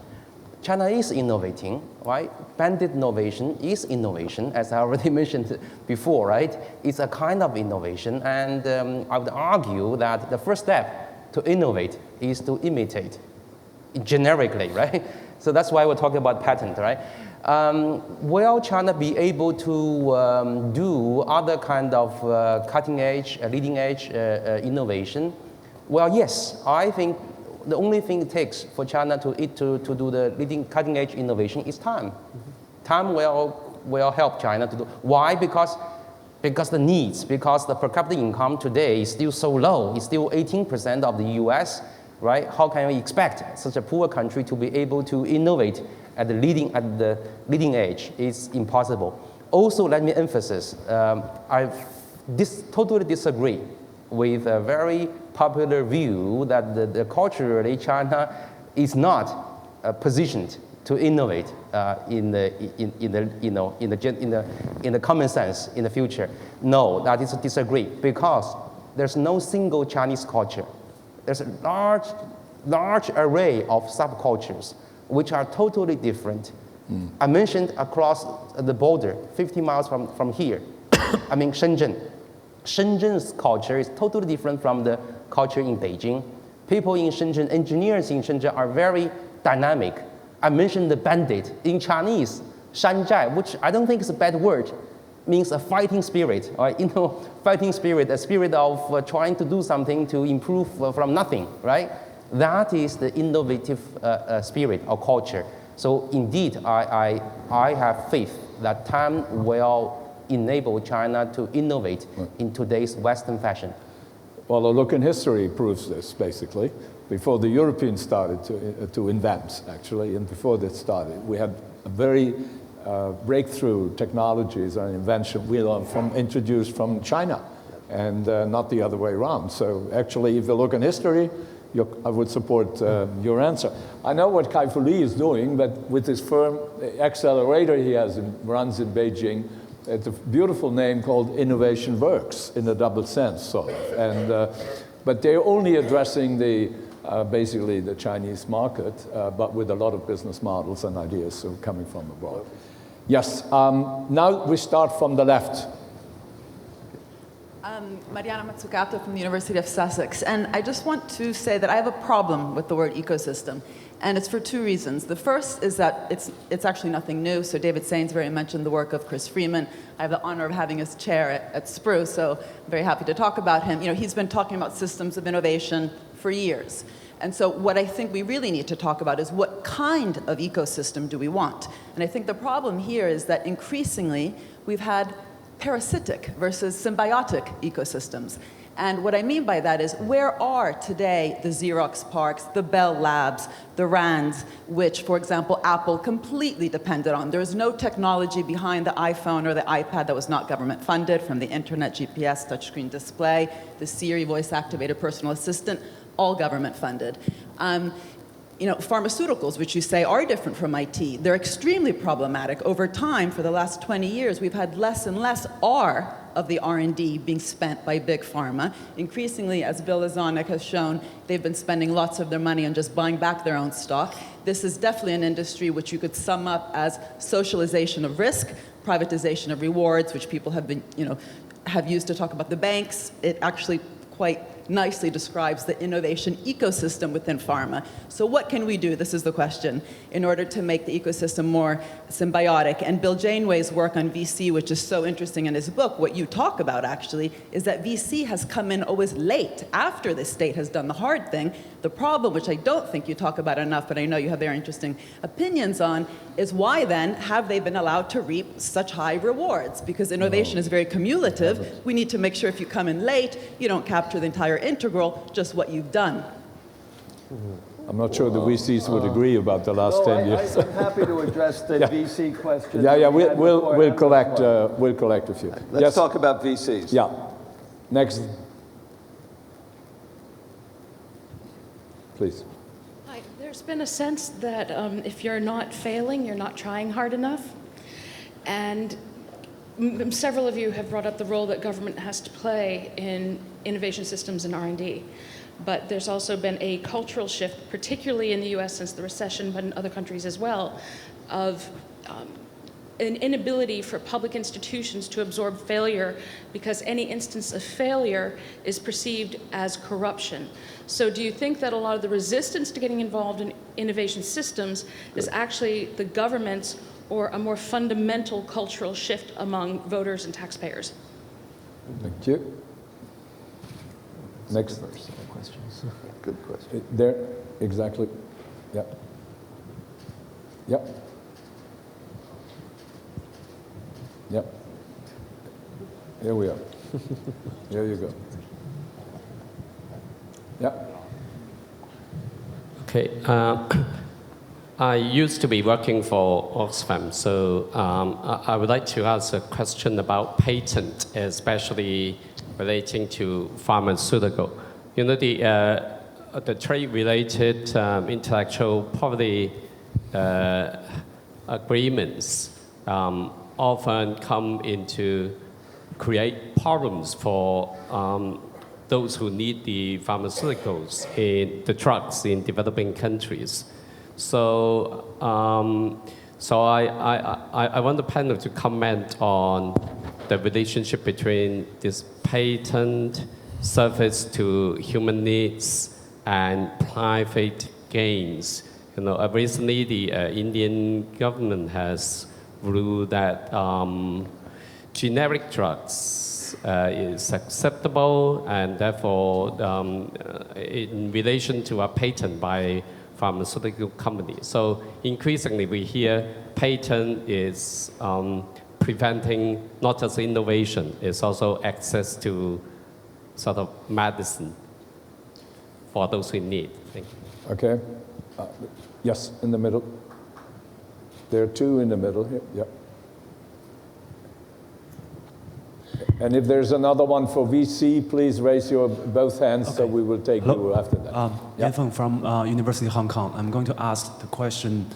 China is innovating, right? Bandit innovation is innovation, as I already mentioned before, right? It's a kind of innovation, and I would argue that the first step to innovate is to imitate, generically, right? So that's why we're talking about patent, right? Will China be able to do other kind of cutting edge, leading edge innovation? Well, yes. I think the only thing it takes for China to do the leading cutting edge innovation is time. Time will help China to do. Why? Because the needs, because the per capita income today is still so low. It's still 18% of the US, right? How can we expect such a poor country to be able to innovate at the leading edge? It's impossible. Also, let me emphasize, I totally disagree with a very popular view that culturally China is not positioned to innovate in the common sense in the future. No, that is a disagree, because there's no single Chinese culture. There's a large array of subcultures which are totally different. I mentioned across the border, 50 miles from here, I mean Shenzhen. Shenzhen's culture is totally different from the culture in Beijing. People in Shenzhen, engineers in Shenzhen are very dynamic. I mentioned the Bandit. In Chinese, 山寨, which I don't think is a bad word, means a fighting spirit, right? Fighting spirit, a spirit of trying to do something to improve from nothing, right? That is the innovative spirit or culture. So indeed, I have faith that time will enable China to innovate in today's Western fashion. Well, a look in history proves this, basically. Before the Europeans started to invent, actually, and before that started, we had a very breakthrough technologies and invention introduced from China, and not the other way around. So actually, if you look in history, I would support your answer. I know what Kai-Fu Lee is doing, but with his firm accelerator he runs in Beijing, it's a beautiful name called Innovation Works, in a double sense, sort of. And, but they're only addressing basically the Chinese market, but with a lot of business models and ideas coming from abroad. Yes, now we start from the left. Mariana Mazzucato from the University of Sussex. And I just want to say that I have a problem with the word ecosystem. And it's for two reasons. The first is that it's actually nothing new. So David Sainsbury mentioned the work of Chris Freeman. I have the honor of having his chair at SPRU, so I'm very happy to talk about him. He's been talking about systems of innovation for years. And so what I think we really need to talk about is what kind of ecosystem do we want? And I think the problem here is that increasingly we've had parasitic versus symbiotic ecosystems. And what I mean by that is, where are today the Xerox parks, the Bell Labs, the RANDs, which, for example, Apple completely depended on? There was no technology behind the iPhone or the iPad that was not government funded, from the internet, GPS, touchscreen display, the Siri voice-activated personal assistant, all government funded. Pharmaceuticals, which you say are different from IT, they're extremely problematic. Over time, for the last 20 years, we've had less and less R of the R&D being spent by big pharma. Increasingly, as Bill Lazanek has shown, they've been spending lots of their money on just buying back their own stock. This is definitely an industry which you could sum up as socialization of risk, privatization of rewards, which people have been, have used to talk about the banks. It actually quite nicely describes the innovation ecosystem within pharma. So what can we do, this is the question, in order to make the ecosystem more symbiotic? And Bill Janeway's work on VC, which is so interesting in his book, what you talk about actually, is that VC has come in always late, after the state has done the hard thing. The problem, which I don't think you talk about enough, but I know you have very interesting opinions on, is why then have they been allowed to reap such high rewards? Because innovation is very cumulative. We need to make sure if you come in late, you don't capture the entire integral, just what you've done. I'm not sure the VCs would agree about the last 10 years. I'm happy to address the VC question. Yeah, we'll collect a few. Let's talk about VCs. Yeah. Next. Please. Hi. There's been a sense that if you're not failing, you're not trying hard enough. And several of you have brought up the role that government has to play in innovation systems and R&D. But there's also been a cultural shift, particularly in the US since the recession, but in other countries as well, of an inability for public institutions to absorb failure because any instance of failure is perceived as corruption. So do you think that a lot of the resistance to getting involved in innovation systems is actually the government's or a more fundamental cultural shift among voters and taxpayers? Thank you. Next. Questions. Good question. There, exactly. Yep. Yep. Yep. Here we are. Here you go. Yep. Okay. I used to be working for Oxfam, so I would like to ask a question about patent, especially relating to pharmaceutical. You know, the trade-related intellectual property agreements often come into create problems for those who need the pharmaceuticals in the drugs in developing countries. So, I want the panel to comment on the relationship between this patent service to human needs and private gains. You know, recently the Indian government has ruled that generic drugs is acceptable, and therefore, in relation to a patent by pharmaceutical company. So increasingly we hear patent is preventing not just innovation, it's also access to sort of medicine for those who need. Thank you. Okay. Yes, in the middle. There are two in the middle here. Yep. And if there's another one for VC, please raise your both hands, okay, so we will take you after that. Yan Feng from University of Hong Kong. I'm going to ask the question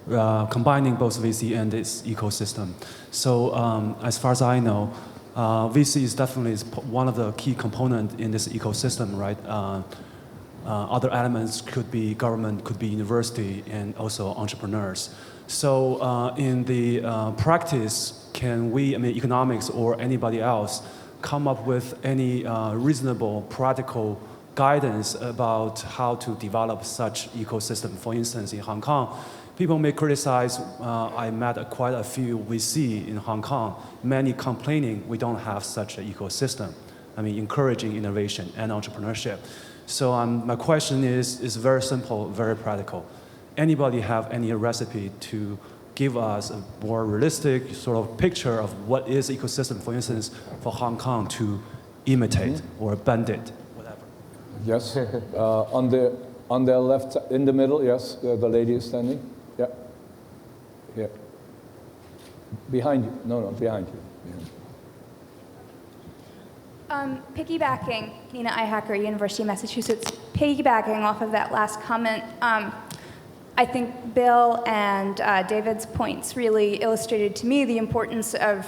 combining both VC and its ecosystem. So as far as I know, VC is definitely one of the key components in this ecosystem, right? Other elements could be government, could be university, and also entrepreneurs. So in the practice, can we, I mean, economics or anybody else, come up with any reasonable, practical guidance about how to develop such ecosystem? For instance, in Hong Kong, people may criticize, I met quite a few VC in Hong Kong, many complaining we don't have such an ecosystem. I mean, encouraging innovation and entrepreneurship. So my question is very simple, very practical. Anybody have any recipe to give us a more realistic sort of picture of what is ecosystem, for instance, for Hong Kong to imitate or Bandit, whatever? Yes, on the left, in the middle, yes, the lady is standing. Yeah, yeah. Behind you, no, behind you. Piggybacking, Nina iHacker, University of Massachusetts, piggybacking off of that last comment, I think Bill and David's points really illustrated to me the importance of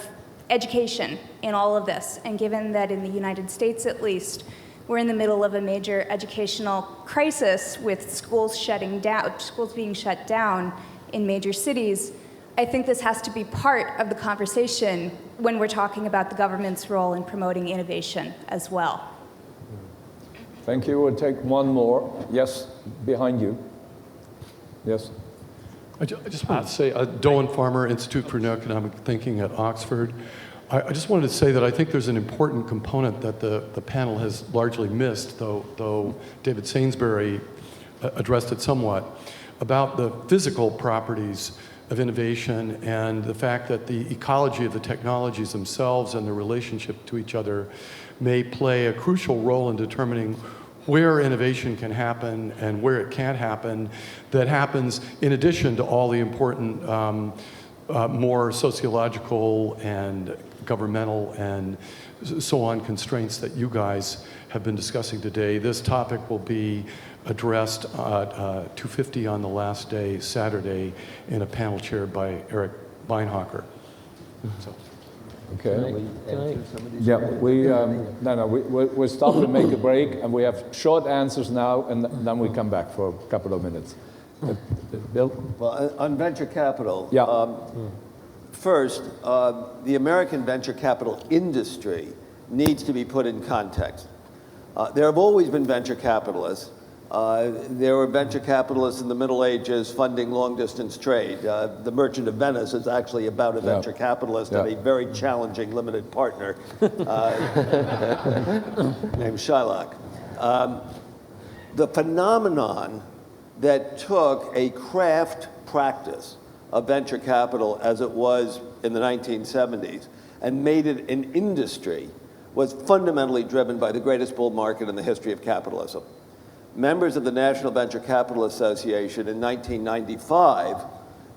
education in all of this. And given that in the United States, at least, we're in the middle of a major educational crisis with schools shutting down, schools being shut down in major cities, I think this has to be part of the conversation when we're talking about the government's role in promoting innovation as well. Thank you. We'll take one more. Yes, behind you. Yes. I just wanted to say, Doan Farmer, Institute for Economic Thinking at Oxford. I just wanted to say that I think there's an important component that the panel has largely missed, though David Sainsbury addressed it somewhat, about the physical properties of innovation and the fact that the ecology of the technologies themselves and their relationship to each other may play a crucial role in determining where innovation can happen and where it can't happen, that happens in addition to all the important more sociological and governmental and so on constraints that you guys have been discussing today. This topic will be addressed at 2:50 on the last day, Saturday, in a panel chaired by Eric Beinhocker. So. Okay. Yeah, we'll stop and make a break, and we have short answers now, and then we come back for a couple of minutes. Bill? Well, on venture capital, yeah. First, the American venture capital industry needs to be put in context. There have always been venture capitalists. There were venture capitalists in the Middle Ages funding long-distance trade. The Merchant of Venice is actually about a venture capitalist and a very challenging limited partner named Shylock. The phenomenon that took a craft practice of venture capital as it was in the 1970s and made it an industry was fundamentally driven by the greatest bull market in the history of capitalism. Members of the National Venture Capital Association in 1995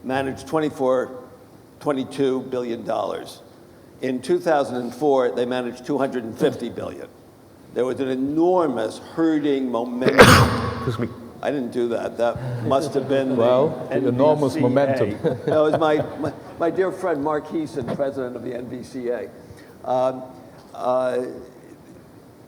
managed $22 billion. In 2004, they managed $250 billion. There was an enormous herding momentum. Excuse me. I didn't do that. That must have been the enormous momentum. That was my dear friend Mark Heeson, president of the NVCA.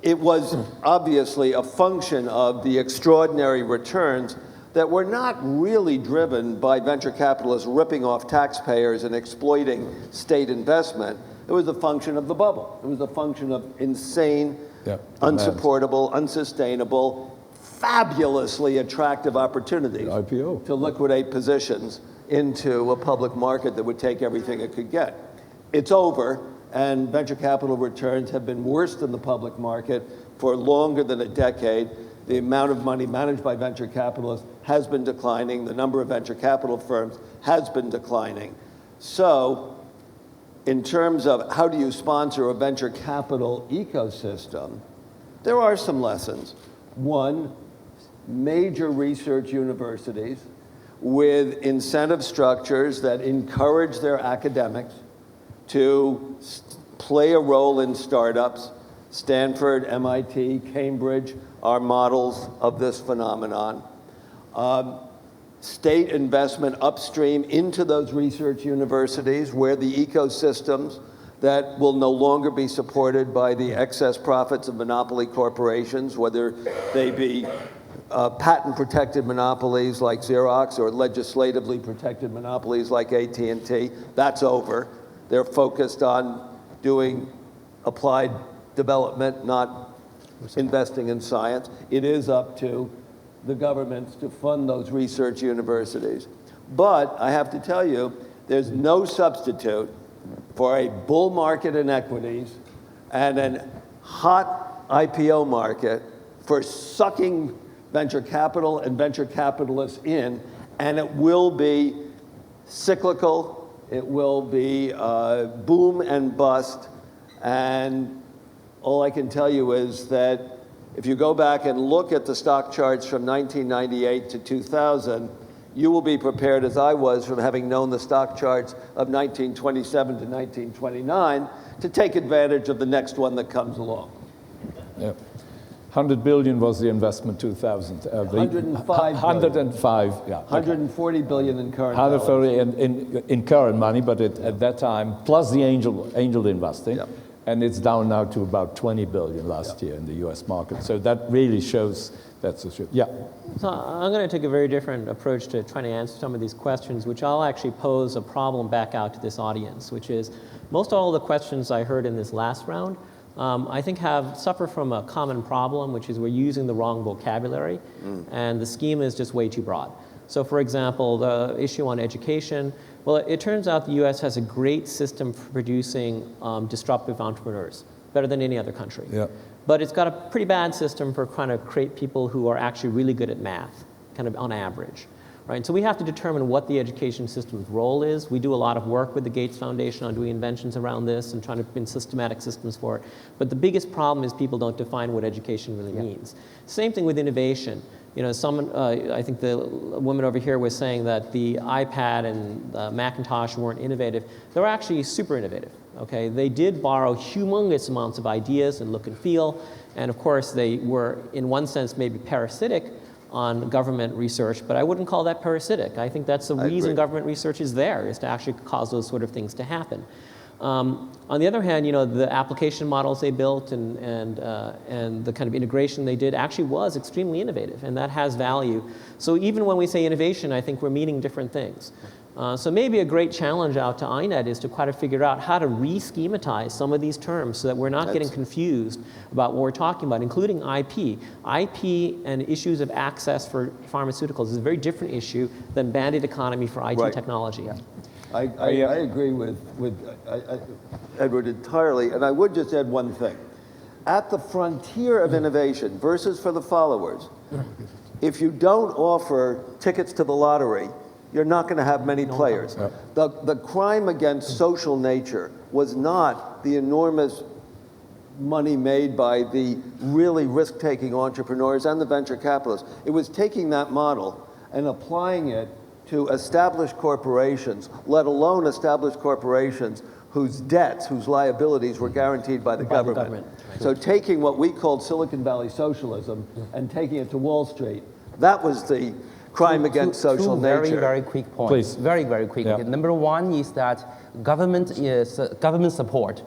It was obviously a function of the extraordinary returns that were not really driven by venture capitalists ripping off taxpayers and exploiting state investment. It was a function of the bubble. It was a function of insane, unsupportable, unsustainable, fabulously attractive opportunities to liquidate positions into a public market that would take everything it could get. It's over, and venture capital returns have been worse than the public market for longer than a decade. The amount of money managed by venture capitalists has been declining. The number of venture capital firms has been declining. So, in terms of how do you sponsor a venture capital ecosystem, there are some lessons. One, major research universities with incentive structures that encourage their academics to play a role in startups. Stanford, MIT, Cambridge are models of this phenomenon. State investment upstream into those research universities where the ecosystems that will no longer be supported by the excess profits of monopoly corporations, whether they be patent-protected monopolies like Xerox or legislatively protected monopolies like AT&T. That's over. They're focused on doing applied development, not investing in science. It is up to the governments to fund those research universities. But I have to tell you, there's no substitute for a bull market in equities and a hot IPO market for sucking venture capital and venture capitalists in, and it will be cyclical. It will be boom and bust, and all I can tell you is that if you go back and look at the stock charts from 1998 to 2000, you will be prepared, as I was from having known the stock charts of 1927 to 1929, to take advantage of the next one that comes along. Yeah. 100 billion was the investment 2000. 105. Yeah. 140 billion in current. 140 in current money, but at that time, plus the angel investing, and it's down now to about 20 billion last year in the U.S. market. So that really shows that's the truth. Yeah. So I'm going to take a very different approach to trying to answer some of these questions, which I'll actually pose a problem back out to this audience, which is most all the questions I heard in this last round I think suffer from a common problem, which is we're using the wrong vocabulary, and the scheme is just way too broad. So for example, the issue on education, well, it turns out the US has a great system for producing disruptive entrepreneurs, better than any other country. Yeah. But it's got a pretty bad system for trying to create people who are actually really good at math, kind of on average. Right? So we have to determine what the education system's role is. We do a lot of work with the Gates Foundation on doing inventions around this and trying to build systematic systems for it. But the biggest problem is people don't define what education really means. Same thing with innovation. You know, I think the woman over here was saying that the iPad and the Macintosh weren't innovative. They were actually super innovative. Okay? They did borrow humongous amounts of ideas and look and feel. And of course, they were, in one sense, maybe parasitic on government research, but I wouldn't call that parasitic. I think that's the reason government research is there, is to actually cause those sort of things to happen. On the other hand, you know, the application models they built and the kind of integration they did actually was extremely innovative, and that has value. So even when we say innovation, I think we're meaning different things. So maybe a great challenge out to INET is to try to figure out how to re-schematize some of these terms so that we're not getting confused about what we're talking about, including IP. IP and issues of access for pharmaceuticals is a very different issue than bandit economy for IT technology. I agree with Edward entirely, and I would just add one thing. At the frontier of innovation versus for the followers, if you don't offer tickets to the lottery, you're not going to have many players. The crime against social nature was not the enormous money made by the really risk-taking entrepreneurs and the venture capitalists. It was taking that model and applying it to established corporations, let alone established corporations whose debts, whose liabilities were guaranteed by the government. So taking what we called Silicon Valley socialism and taking it to Wall Street, that was the crime against social nature. Very, very quick points. Please. Very, very quick. Yeah. Number one is that government support.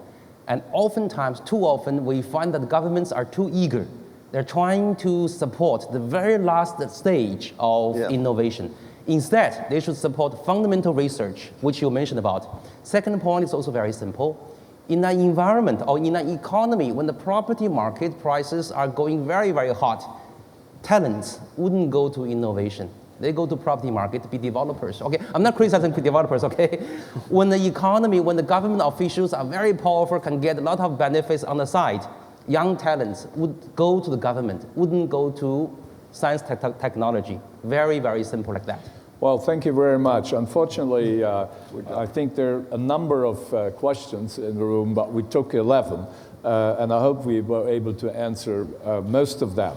And oftentimes, too often, we find that governments are too eager. They're trying to support the very last stage of innovation. Instead, they should support fundamental research, which you mentioned about. Second point is also very simple. In an environment or in an economy when the property market prices are going very, very hot, talents wouldn't go to innovation. They go to property market to be developers. Okay, I'm not criticizing developers, okay? When the economy, when the government officials are very powerful, can get a lot of benefits on the side, young talents would go to the government, wouldn't go to science technology. Very, very simple like that. Well, thank you very much. Unfortunately, I think there are a number of questions in the room, but we took 11, and I hope we were able to answer most of them.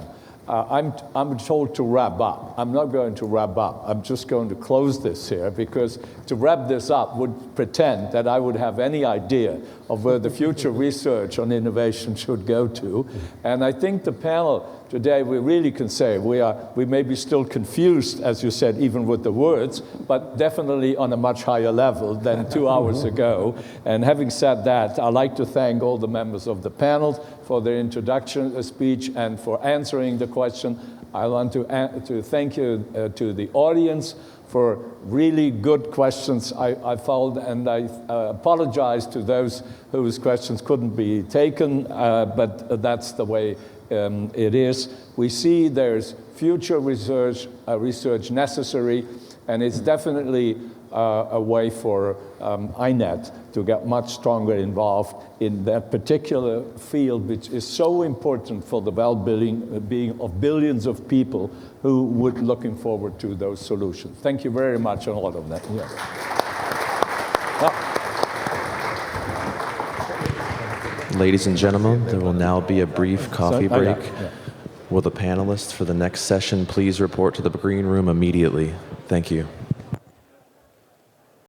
I'm told to wrap up. I'm not going to wrap up. I'm just going to close this here, because to wrap this up would pretend that I would have any idea of where the future research on innovation should go to. And I think the panel today, we really can say we may be still confused, as you said, even with the words, but definitely on a much higher level than 2 hours ago. And having said that, I'd like to thank all the members of the panel for their introduction speech and for answering the question. I want to thank you to the audience for really good questions I found, and I apologize to those whose questions couldn't be taken, but that's the way it is. We see there's future research necessary, and it's definitely a way for INET to get much stronger involved in that particular field, which is so important for the well-being of billions of people who would looking forward to those solutions. Thank you very much on all of that. Yes. Ladies and gentlemen, there will now be a brief coffee break. Will the panelists for the next session please report to the green room immediately? Thank you.